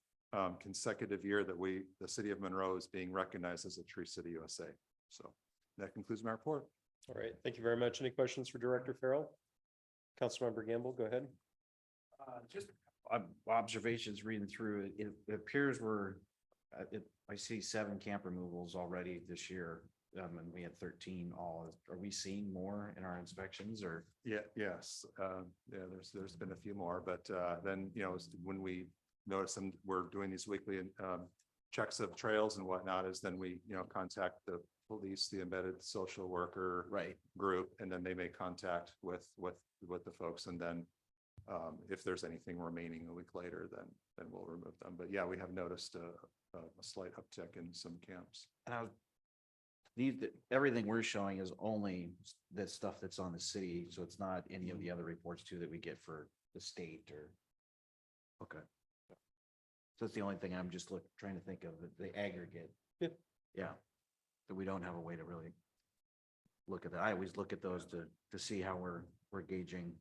consecutive year that the city of Monroe is being recognized as a Tree City USA. So that concludes my report. All right, thank you very much. Any questions for Director Farrell? Councilmember Gamble, go ahead. Just observations reading through it, it appears I see 7 camp removals already this year. And we had 13 all. Are we seeing more in our inspections, or? Yeah, yes. Yeah, there's been a few more, but then, you know, when we notice them, we're doing these weekly checks of trails and whatnot, is then we, you know, contact the police, the embedded social worker group, and then they make contact with the folks. And then if there's anything remaining a week later, then we'll remove them. But yeah, we have noticed a slight uptick in some camps. And everything we're showing is only the stuff that's on the city, so it's not any of the other reports too that we get for the state or. Okay. So that's the only thing I'm just trying to think of, the aggregate. Yeah. Yeah. That we don't have a way to really look at that. I always look at those to see how we're gauging.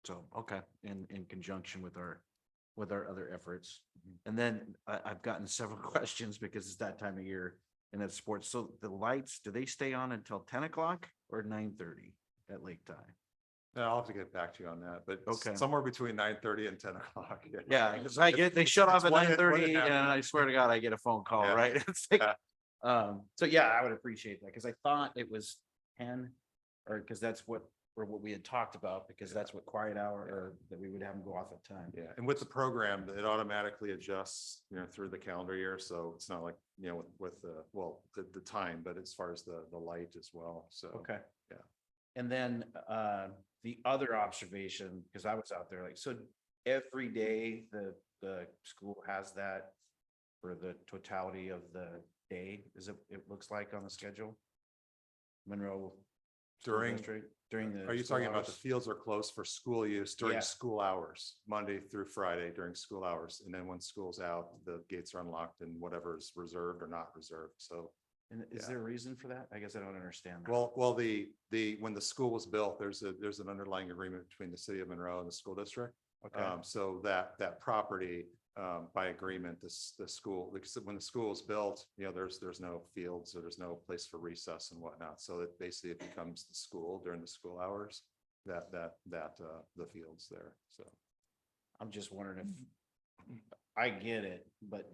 So, okay, in conjunction with our other efforts. And then I've gotten several questions because it's that time of year and it's sports. So the lights, do they stay on until 10 o'clock or 9:30 at Lake Tye? I'll have to get back to you on that, but Okay. somewhere between 9:30 and 10 o'clock. Yeah, because they shut off at when it 9:30 and happens. I swear to God, I get a phone call, Yeah. right? It's like, Yeah. so yeah, I would appreciate that because I thought it was 10 or because that's what we had talked about, because that's what quiet hour, or that we would have them go off at time. Yeah, and with the program, it automatically adjusts, you know, through the calendar year. So it's not like, you know, with the time, but as far as the light as well. So. Okay. Yeah. And then the other observation, because I was out there, like, so every day the school has that for the totality of the day, it looks like on the schedule? Monroe School District, during the. Are you school talking about the hours? fields are closed for school use during Yeah. school hours, Monday through Friday during school hours? And then when school's out, the gates are unlocked and whatever is reserved or not reserved. So. And is Yeah. there a reason for that? I guess I don't understand that. Well, when the school was built, there's an underlying agreement between the city of Monroe and the school district. Okay. So that property, by agreement, the school, because when the school is built, you know, there's no fields, so there's no place for recess and whatnot. So it basically it becomes the school during the school hours, the fields there. So. I'm just wondering if, I get it, but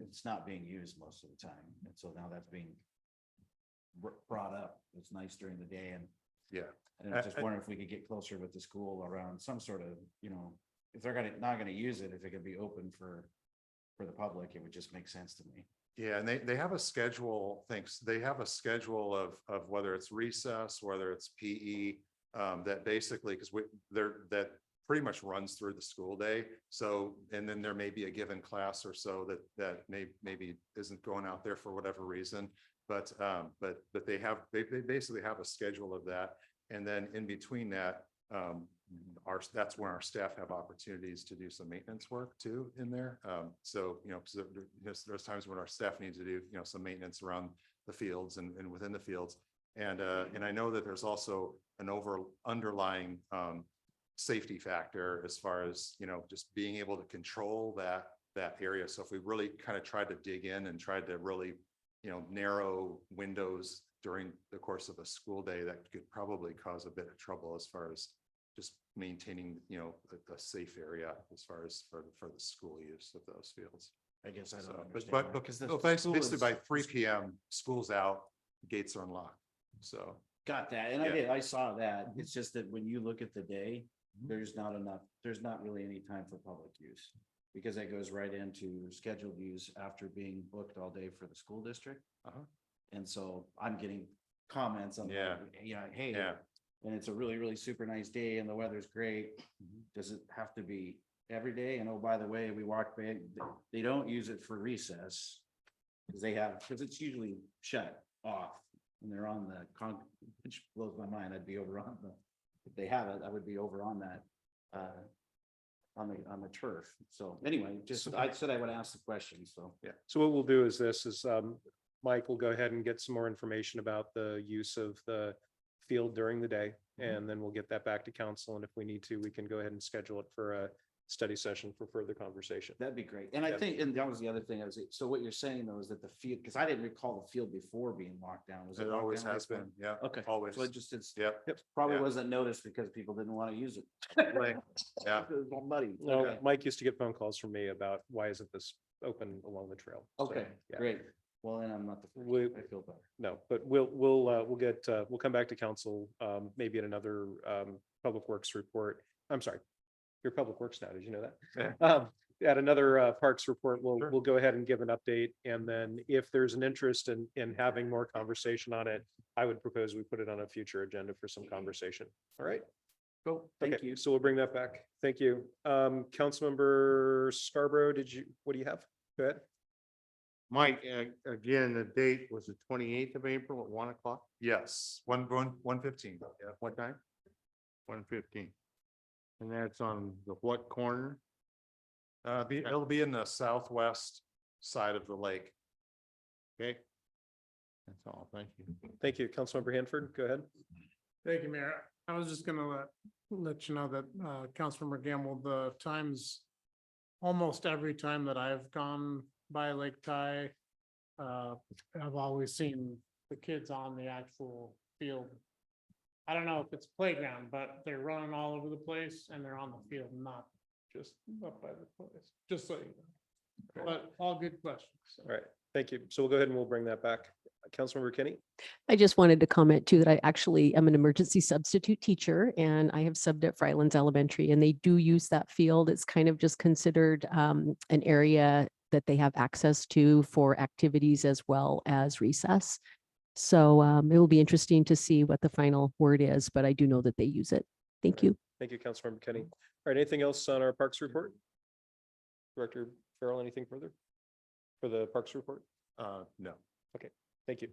it's not being used most of the time. And so now that's being brought up. It's nice during the day, and Yeah. And I just wonder if we could get closer with the school around some sort of, if they're not gonna use it, if it could be open for the public, it would just make sense to me. Yeah, and they have a schedule, they have a schedule of whether it's recess, whether it's PE, that basically, because that pretty much runs through the school day. So, and then there may be a given class or so that maybe isn't going out there for whatever reason. But they basically have a schedule of that. And then in between that, that's where our staff have opportunities to do some maintenance work too in there. So, because there's times when our staff needs to do, some maintenance around the fields and within the fields. And I know that there's also an underlying safety factor as far as, just being able to control that area. So if we really kind of tried to dig in and tried to really, narrow windows during the course of a school day, that could probably cause a bit of trouble as far as just maintaining, a safe area as far as for the school use of those fields. I guess I don't So, understand. but because the basically school is- by 3 p.m. school's out, gates are unlocked. So Got that, and Yeah. I saw that, it's just that when you look at the day, there's not really any time for public use. Because it goes right into scheduled use after being booked all day for the school district. Uh-huh. And so I'm getting comments on, Yeah. Hey, yeah, and it's a really, really super nice day and the weather's great. Does it have to be every day? And oh, by the way, we walk back, they don't use it for recess. Because it's usually shut off and they're on the which blows my mind. I'd be over on if they have it, I would be over on that, on the turf. So anyway, I said I would ask the question, so. yeah. So what we'll do is Mike will go ahead and get some more information about the use of the field during the day. And then we'll get that back to council. And if we need to, we can go ahead and schedule it for a study session for further conversation. That'd be great. And I Yeah. think, and that was the other thing so what you're saying though, is that the field, because I didn't recall the field before being locked down. Was it It locked always down has before? been. Yeah. Okay. Always. So it's Yep. probably Yeah. wasn't noticed because people didn't want to use it. Right. Yeah. It was all muddy. No, Okay. Mike used to get phone calls from me about why isn't this open along the trail? So, Okay, yeah. great. Well, then I'm not the We- first. I feel better. No, but we'll come back to council, maybe in another, Public Works report. I'm sorry. Your Public Works now, did you know that? Yeah. At another, Parks report, Sure. we'll go ahead and give an update. And then if there's an interest in having more conversation on it, I would propose we put it on a future agenda for some conversation. All right? Cool, thank Okay, you. so we'll bring that back. Thank you. Councilmember Scarborough, what do you have? Go ahead. Mike, again, the date was the 28th of April at 1 o'clock. Yes. 1:15. Yeah. What time? 1:15. And that's on the what corner? It'll be in the southwest side of the lake. Okay. That's all. Thank you. Thank you. Councilmember Hanford, go ahead. Thank you, Mayor. I was just gonna let you know that, Councilmember Gamble, the times, almost every time that I've gone by Lake Ty, I've always seen the kids on the actual field. I don't know if it's playground, but they're running all over the place and they're on the field, not just up by the place, just so you know. But all good questions. so. All right, thank you. So we'll go ahead and we'll bring that back. Councilmember Kenny? I just wanted to comment too, that I actually am an emergency substitute teacher and I have subbed at Frylands Elementary and they do use that field. It's kind of just considered an area that they have access to for activities as well as recess. So it will be interesting to see what the final word is, but I do know that they use it. Thank you. Thank you, Councilmember Kenny. All right, anything else on our Parks report? Director Farrell, anything further for the Parks report? No. Okay, thank you.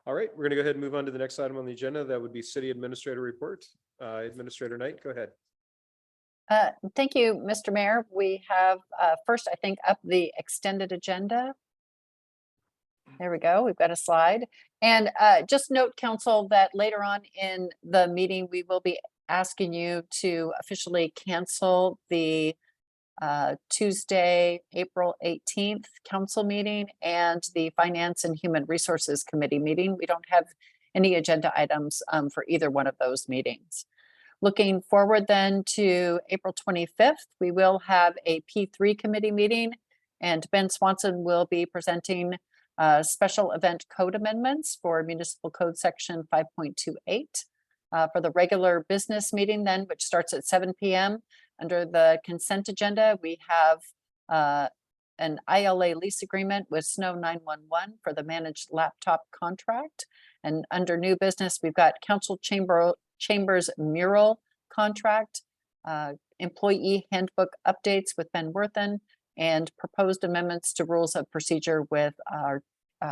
All right, we're gonna go ahead and move on to the next item on the agenda. That would be City Administrator Report. Administrator Knight, go ahead. Thank you, Mr. Mayor. We have first, I think, up the extended agenda. There we go. We've got a slide. And just note, council, that later on in the meeting, we will be asking you to officially cancel the Tuesday, April 18th council meeting and the Finance and Human Resources Committee meeting. We don't have any agenda items for either one of those meetings. Looking forward then to April 25th, we will have a P3 committee meeting and Ben Swanson will be presenting special event code amendments for municipal code section 5.28. For the regular business meeting then, which starts at 7 PM. Under the consent agenda, we have an ILA lease agreement with Snow 911 for the managed laptop contract. And under new business, we've got Chambers mural contract, employee handbook updates with Ben Worthen, and proposed amendments to rules of procedure with our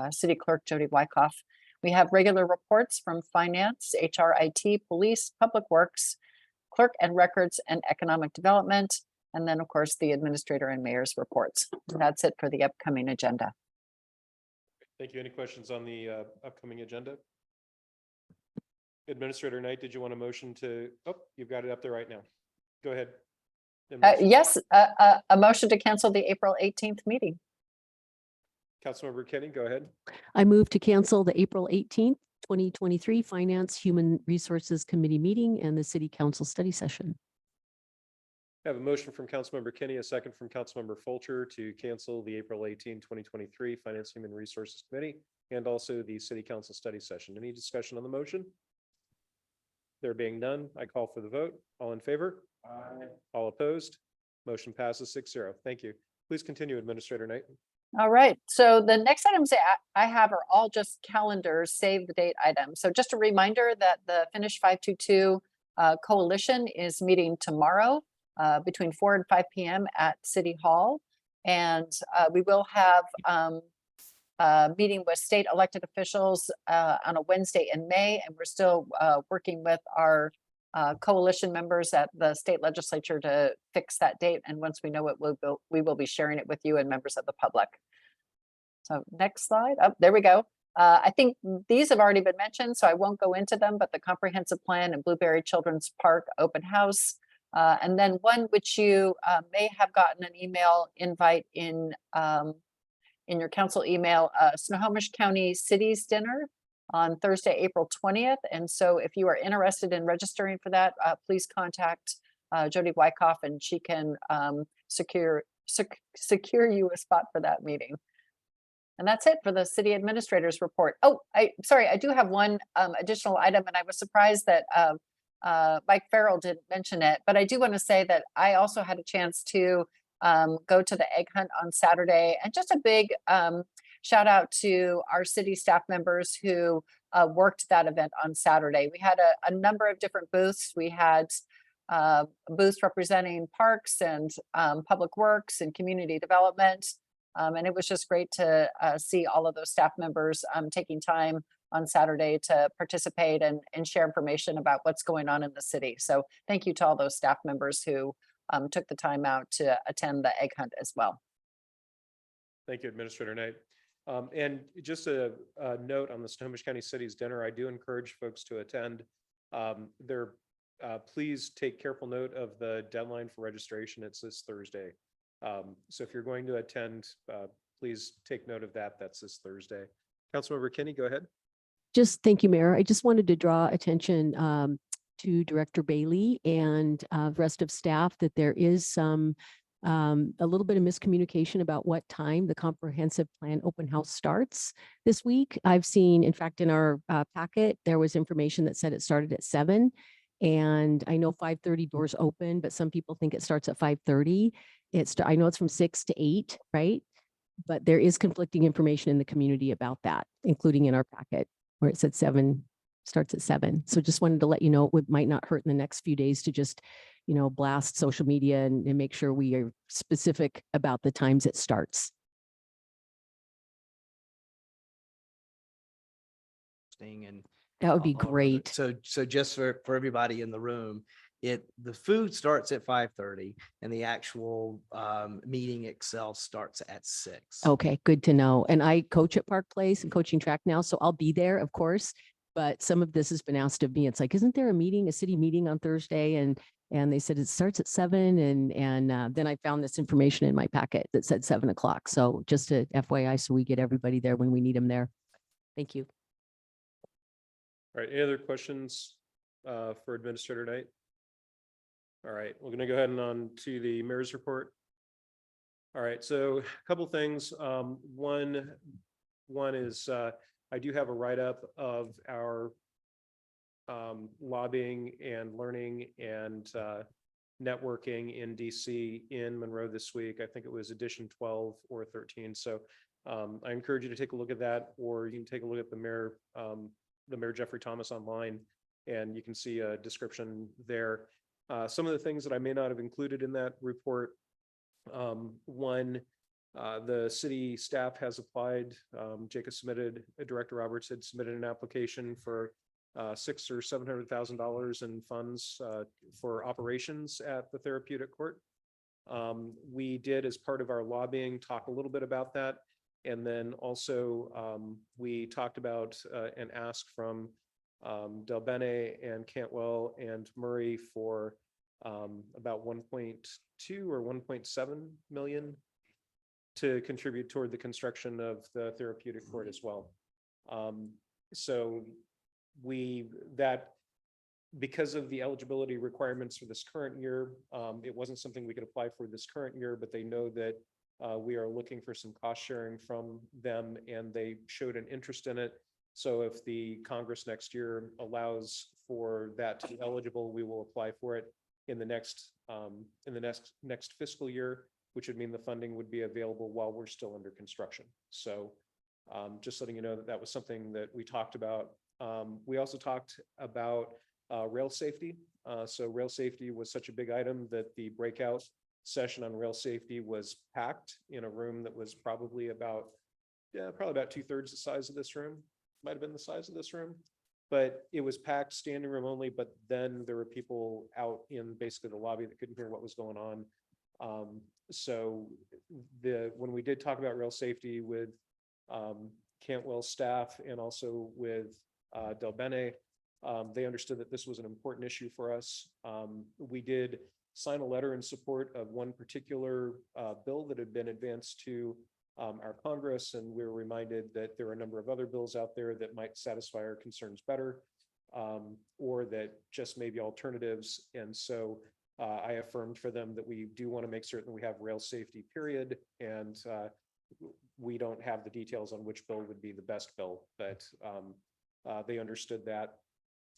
city clerk, Jody Wyckoff. We have regular reports from finance, HRIT, police, public works, clerk and records, and economic development. And then, of course, the administrator and mayor's reports. And that's it for the upcoming agenda. Thank you. Any questions on the upcoming agenda? Administrator Knight, did you want a motion to, oh, you've got it up there right now. Go ahead. Yes, a motion to cancel the April 18th meeting. Councilmember Kenny, go ahead. I move to cancel the April 18th, 2023 Finance Human Resources Committee meeting and the City Council study session. I have a motion from Councilmember Kenny, a second from Councilmember Fulcher to cancel the April 18, 2023 Finance Human Resources Committee and also the City Council study session. Any discussion on the motion? There being none, I call for the vote. All in favor? Aye. All opposed? Motion passes 6-0. Thank you. Please continue, Administrator Knight. All right, so the next items that I have are all just calendars, save the date items. So just a reminder that the Finish 522 Coalition is meeting tomorrow between 4 and 5 PM at City Hall. And we will have a meeting with state elected officials on a Wednesday in May. And we're still working with our coalition members at the state legislature to fix that date. And once we know it, we will be sharing it with you and members of the public. So next slide. Oh, there we go. I think these have already been mentioned, so I won't go into them, but the comprehensive plan and Blueberry Children's Park open house. And then one which you may have gotten an email invite in your council email, Snohomish County Cities Dinner on Thursday, April 20th. And so if you are interested in registering for that, please contact Jody Wyckoff and she can secure you a spot for that meeting. And that's it for the city administrator's report. Oh, sorry, I do have one additional item, and I was surprised that Mike Farrell didn't mention it, but I do want to say that I also had a chance to go to the egg hunt on Saturday, and just a big shout out to our city staff members who worked that event on Saturday. We had a number of different booths. We had booths representing parks and public works and community development. And it was just great to see all of those staff members taking time on Saturday to participate and share information about what's going on in the city. So thank you to all those staff members who took the time out to attend the egg hunt as well. Thank you, Administrator Knight. And just a note on the Snohomish County Cities Dinner, I do encourage folks to attend. Please take careful note of the deadline for registration. It's this Thursday. So if you're going to attend, please take note of that. That's this Thursday. Councilmember Kinney, go ahead. Just thank you, Mayor. I just wanted to draw attention to Director Bailey and the rest of staff that there is some a little bit of miscommunication about what time the comprehensive plan open house starts this week. I've seen, in fact, in our packet, there was information that said it started at 7. And I know 5:30 doors open, but some people think it starts at 5:30. I know it's from 6 to 8, right? But there is conflicting information in the community about that, including in our packet where it said 7 starts at 7. So just wanted to let you know it might not hurt in the next few days to just, blast social media and make sure we are specific about the times it starts. And That would be all over great. So just for everybody in the room, the food starts at 5:30 and the actual meeting itself starts at 6. Okay, good to know. And I coach at Park Place and coaching track now, so I'll be there, of course. But some of this has been asked of me. It's like, isn't there a city meeting on Thursday? And they said it starts at 7. And then I found this information in my packet that said 7 o'clock. So just a FYI, so we get everybody there when we need them there. Thank you. All right, any other questions for Administrator Knight? All right, we're going to go ahead and on to the mayor's report. All right, so a couple things. One is I do have a write-up of our lobbying and learning and networking in DC in Monroe this week. I think it was edition 12 or 13. So I encourage you to take a look at that, or you can take a look at the Mayor Jeffrey Thomas online, and you can see a description there. Some of the things that I may not have included in that report. One, the city staff has applied. Jacob submitted, Director Roberts had submitted an application for $600,000 or $700,000 in funds for operations at the therapeutic court. We did, as part of our lobbying, talk a little bit about that. And then also we talked about an ask from Del Bene and Cantwell and Murray for about 1.2 or 1.7 million to contribute toward the construction of the therapeutic court as well. So because of the eligibility requirements for this current year, it wasn't something we could apply for this current year, but they know that we are looking for some cost sharing from them, and they showed an interest in it. So if the Congress next year allows for that to be eligible, we will apply for it in the next fiscal year, which would mean the funding would be available while we're still under construction. So just letting you know that that was something that we talked about. We also talked about rail safety. So rail safety was such a big item that the breakout session on rail safety was packed in a room that was probably about 2/3 the size of this room. Might have been the size of this room, but it was packed, standing room only. But then there were people out in basically the lobby that couldn't hear what was going on. So when we did talk about rail safety with Cantwell staff and also with Del Bene, they understood that this was an important issue for us. We did sign a letter in support of one particular bill that had been advanced to our Congress, and we were reminded that there are a number of other bills out there that might satisfy our concerns better, or that just maybe alternatives. And so I affirmed for them that we do want to make certain we have rail safety, period. And we don't have the details on which bill would be the best bill, but they understood that.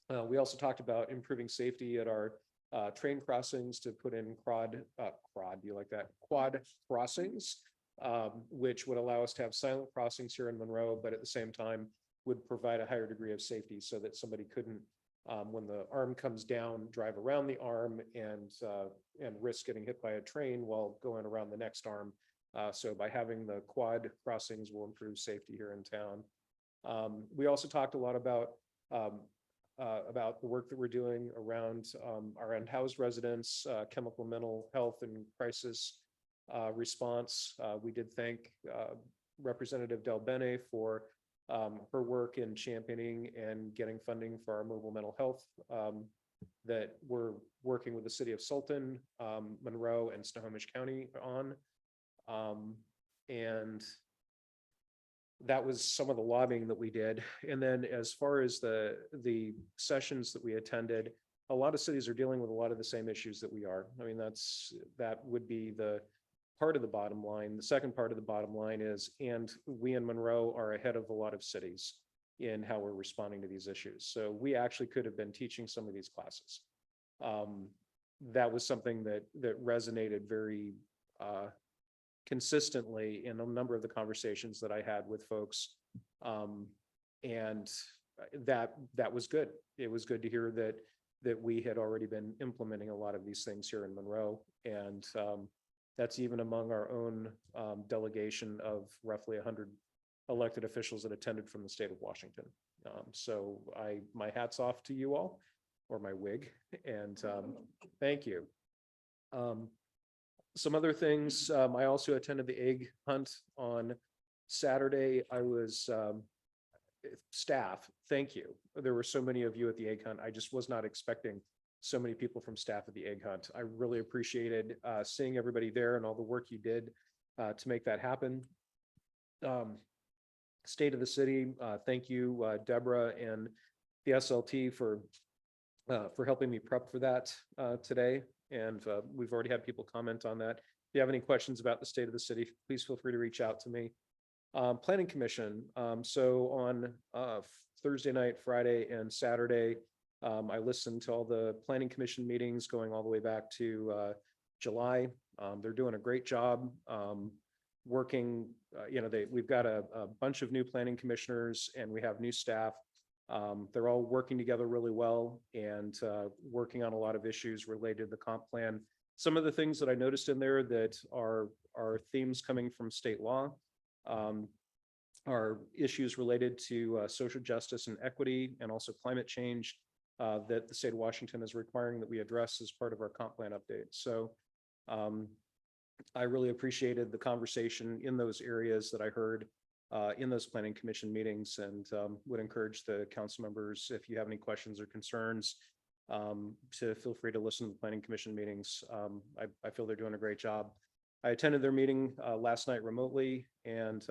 We also talked about improving safety at our train crossings to put in quad crossings, which would allow us to have silent crossings here in Monroe, but at the same time would provide a higher degree of safety so that somebody couldn't, when the arm comes down, drive around the arm and risk getting hit by a train while going around the next arm. So by having the quad crossings will improve safety here in town. We also talked a lot about the work that we're doing around our unhoused residents, chemical mental health and crisis response. We did thank Representative Del Bene for her work in championing and getting funding for our mobile mental health that we're working with the city of Sultan, Monroe, and Snohomish County on. And that was some of the lobbying that we did. And then as far as the sessions that we attended, a lot of cities are dealing with a lot of the same issues that we are. I mean, that would be the part of the bottom line. The second part of the bottom line is, and we in Monroe are ahead of a lot of cities in how we're responding to these issues. So we actually could have been teaching some of these classes. That was something that resonated very consistently in a number of the conversations that I had with folks. And that was good. It was good to hear that we had already been implementing a lot of these things here in Monroe. And that's even among our own delegation of roughly 100 elected officials that attended from the state of Washington. So my hat's off to you all, or my wig, and thank you. Some other things, I also attended the egg hunt on Saturday. I was staff, thank you. There were so many of you at the egg hunt. I just was not expecting so many people from staff at the egg hunt. I really appreciated seeing everybody there and all the work you did to make that happen. State of the city, thank you, Deborah and the SLT for helping me prep for that today. And we've already had people comment on that. If you have any questions about the state of the city, please feel free to reach out to me. Planning Commission. So on Thursday night, Friday, and Saturday, I listened to all the planning commission meetings going all the way back to July. They're doing a great job working, we've got a bunch of new planning commissioners and we have new staff. They're all working together really well and working on a lot of issues related to the comp plan. Some of the things that I noticed in there that are themes coming from state law are issues related to social justice and equity and also climate change that the state of Washington is requiring that we address as part of our comp plan update. So I really appreciated the conversation in those areas that I heard in those planning commission meetings, and would encourage the council members, if you have any questions or concerns, to feel free to listen to the planning commission meetings. I feel they're doing a great job. I attended their meeting last night remotely, and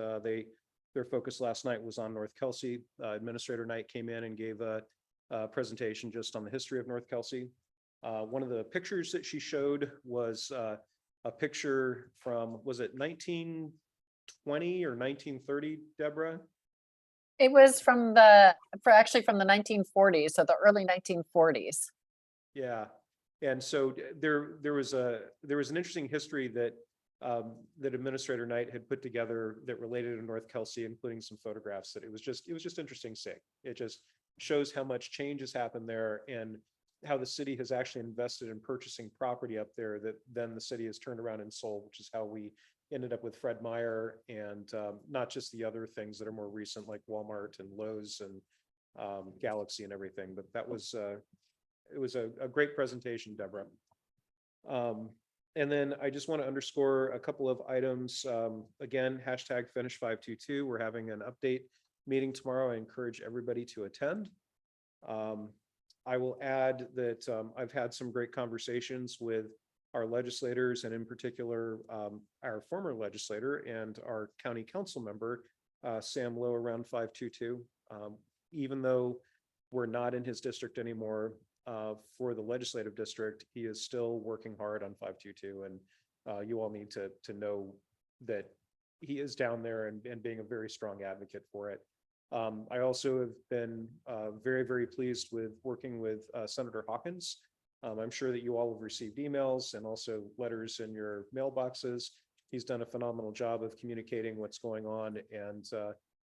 their focus last night was on North Kelsey. Administrator Knight came in and gave a presentation just on the history of North Kelsey. One of the pictures that she showed was a picture from, was it 1920 or 1930, Deborah? It was from actually from the 1940s, so the early 1940s. Yeah, and so there was an interesting history that that Administrator Knight had put together that related to North Kelsey, including some photographs. That it was just interesting to see. It just shows how much change has happened there and how the city has actually invested in purchasing property up there that then the city has turned around and sold, which is how we ended up with Fred Meyer and not just the other things that are more recent like Walmart and Lowe's and Galaxy and everything. But that was it was a great presentation, Deborah. And then I just want to underscore a couple of items. Again, hashtag finish 522. We're having an update meeting tomorrow. I encourage everybody to attend. I will add that I've had some great conversations with our legislators and in particular our former legislator and our county council member, Sam Lowe, around 522. Even though we're not in his district anymore, for the legislative district, he is still working hard on 522. And you all need to know that he is down there and being a very strong advocate for it. I also have been very, very pleased with working with Senator Hawkins. I'm sure that you all have received emails and also letters in your mailboxes. He's done a phenomenal job of communicating what's going on and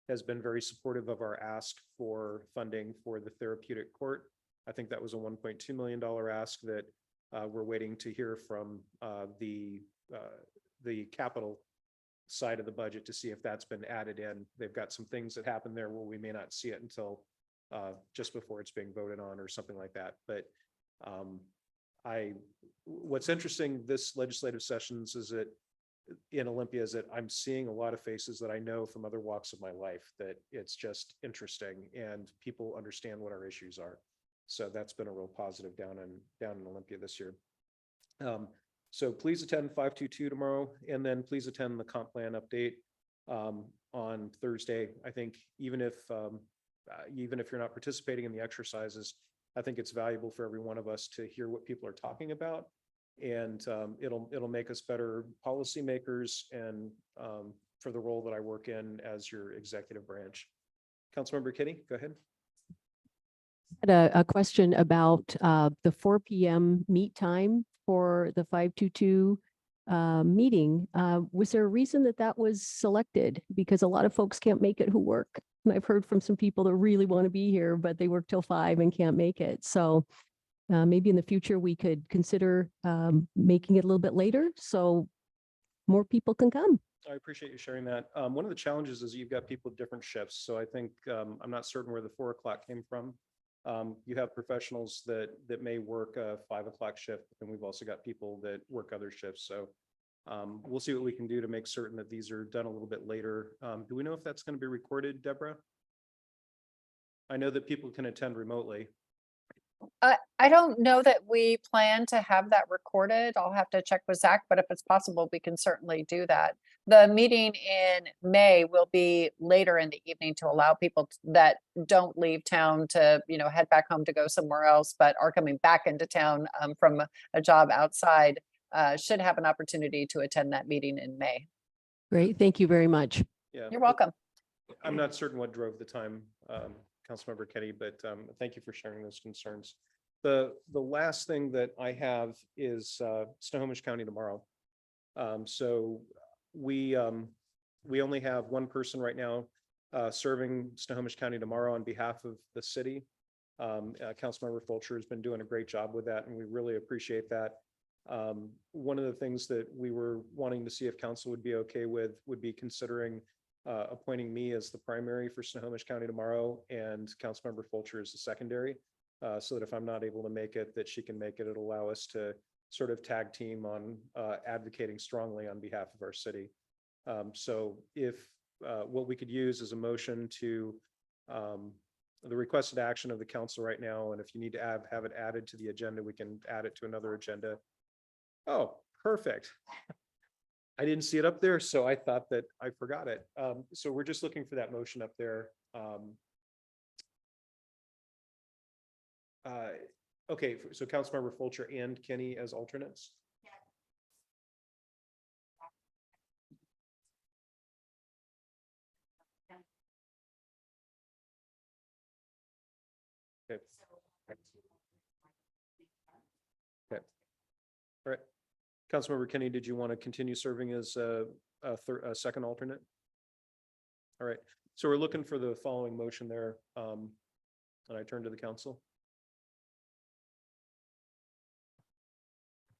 has been very supportive of our ask for funding for the therapeutic court. I think that was a $1.2 million ask that we're waiting to hear from the capital side of the budget to see if that's been added in. They've got some things that happen there where we may not see it until just before it's being voted on or something like that. But what's interesting this legislative sessions is that in Olympia is that I'm seeing a lot of faces that I know from other walks of my life, that it's just interesting and people understand what our issues are. So that's been a real positive down in Olympia this year. So please attend 522 tomorrow, and then please attend the comp plan update on Thursday. I think even if you're not participating in the exercises, I think it's valuable for every one of us to hear what people are talking about, and it'll make us better policymakers and for the role that I work in as your executive branch. Councilmember Kinney, go ahead. I had a question about the 4 p.m. meet time for the 522 meeting. Was there a reason that was selected? Because a lot of folks can't make it who work. And I've heard from some people that really want to be here, but they work till 5 and can't make it. So maybe in the future we could consider making it a little bit later so more people can come. I appreciate you sharing that. One of the challenges is you've got people with different shifts. So I think I'm not certain where the 4 o'clock came from. You have professionals that may work a 5 o'clock shift, and we've also got people that work other shifts. So we'll see what we can do to make certain that these are done a little bit later. Do we know if that's going to be recorded, Deborah? I know that people can attend remotely. I don't know that we plan to have that recorded. I'll have to check with Zach, but if it's possible, we can certainly do that. The meeting in May will be later in the evening to allow people that don't leave town to, head back home to go somewhere else, but are coming back into town from a job outside, should have an opportunity to attend that meeting in May. Great. Thank you very much. Yeah, you're welcome. I'm not certain what drove the time Councilmember Kenny, but thank you for sharing those concerns. The last thing that I have is Snohomish County tomorrow. So we only have one person right now serving Snohomish County tomorrow on behalf of the city. Councilmember Fulcher has been doing a great job with that, and we really appreciate that. One of the things that we were wanting to see if council would be okay with would be considering appointing me as the primary for Snohomish County tomorrow and Councilmember Fulcher as the secondary. So that if I'm not able to make it, that she can make it. It'll allow us to sort of tag team on advocating strongly on behalf of our city. So if what we could use is a motion to the requested action of the council right now, and if you need to have it added to the agenda, we can add it to another agenda. Oh, perfect. I didn't see it up there, so I thought that I forgot it. So we're just looking for that motion up there. Okay, so Councilmember Fulcher and Kenny as alternates? Okay. Okay. All right. Councilmember Kenny, did you want to continue serving as a second alternate? All right. So we're looking for the following motion there. And I turn to the council.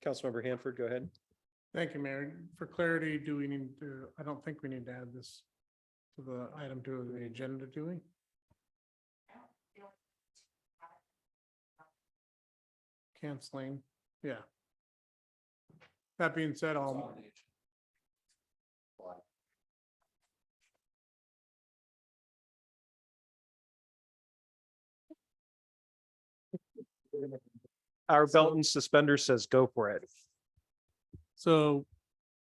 Councilmember Hanford, go ahead. Thank you, Mayor. For clarity, do we need to, I don't think we need to add this to the item 2 of the agenda, do we? Canceling, yeah. That being said, I'll. Our belt and suspender says go for it. So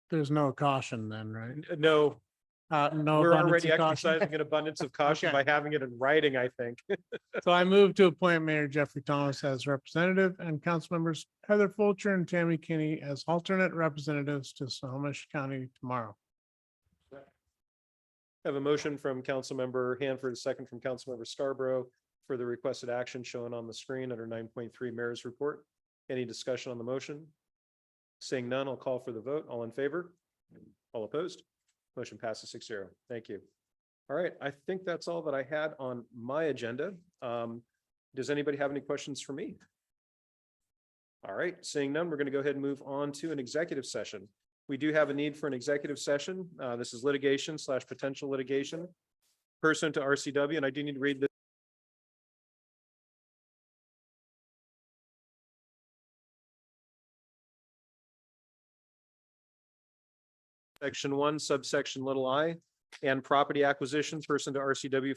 there's no caution then, right? No, No. we're abundance already of caution? exercising an abundance of caution Okay. by having it in writing, I think. So I move to appoint Mayor Jeffrey Thomas as representative and council members Heather Fulcher and Tammy Kinney as alternate representatives to Snohomish County tomorrow. Have a motion from Councilmember Hanford, a second from Councilmember Scarborough for the requested action shown on the screen under 9.3 Mayor's Report. Any discussion on the motion? Seeing none, I'll call for the vote. All in favor? All opposed? Motion passes 6-0. Thank you. All right, I think that's all that I had on my agenda. Does anybody have any questions for me? All right, seeing none, we're going to go ahead and move on to an executive session. We do have a need for an executive session. This is litigation / potential litigation pursuant to RCW, and I do need to read this. Section 1, subsection I, and property acquisition pursuant to RCW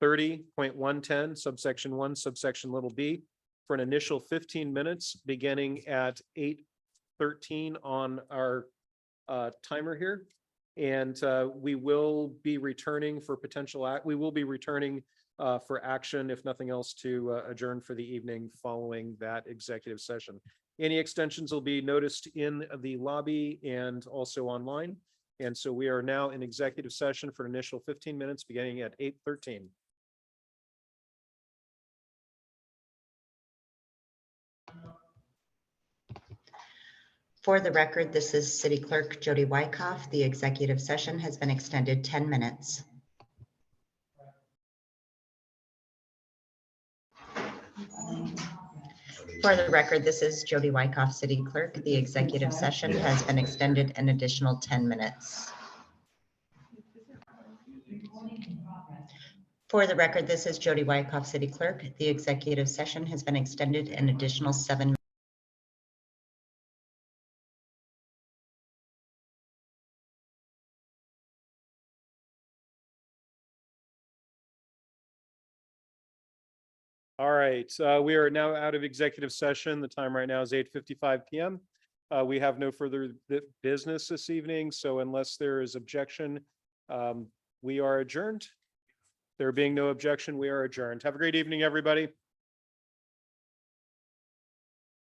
4230.110, subsection 1, subsection b, for an initial 15 minutes beginning at 8:13 on our timer here. And we will be returning for we will be returning for action, if nothing else, to adjourn for the evening following that executive session. Any extensions will be noticed in the lobby and also online. And so we are now in executive session for an initial 15 minutes beginning at 8:13. For the record, this is City Clerk Jody Wyckoff. The executive session has been extended 10 minutes. For the record, this is Jody Wyckoff, City Clerk. The executive session has been extended an additional 10 minutes. For the record, this is Jody Wyckoff, City Clerk. The executive session has been extended an additional 7 minutes. All right, we are now out of executive session. The time right now is 8:55 p.m. We have no further business this evening, so unless there is objection, we are adjourned. There being no objection, we are adjourned. Have a great evening, everybody.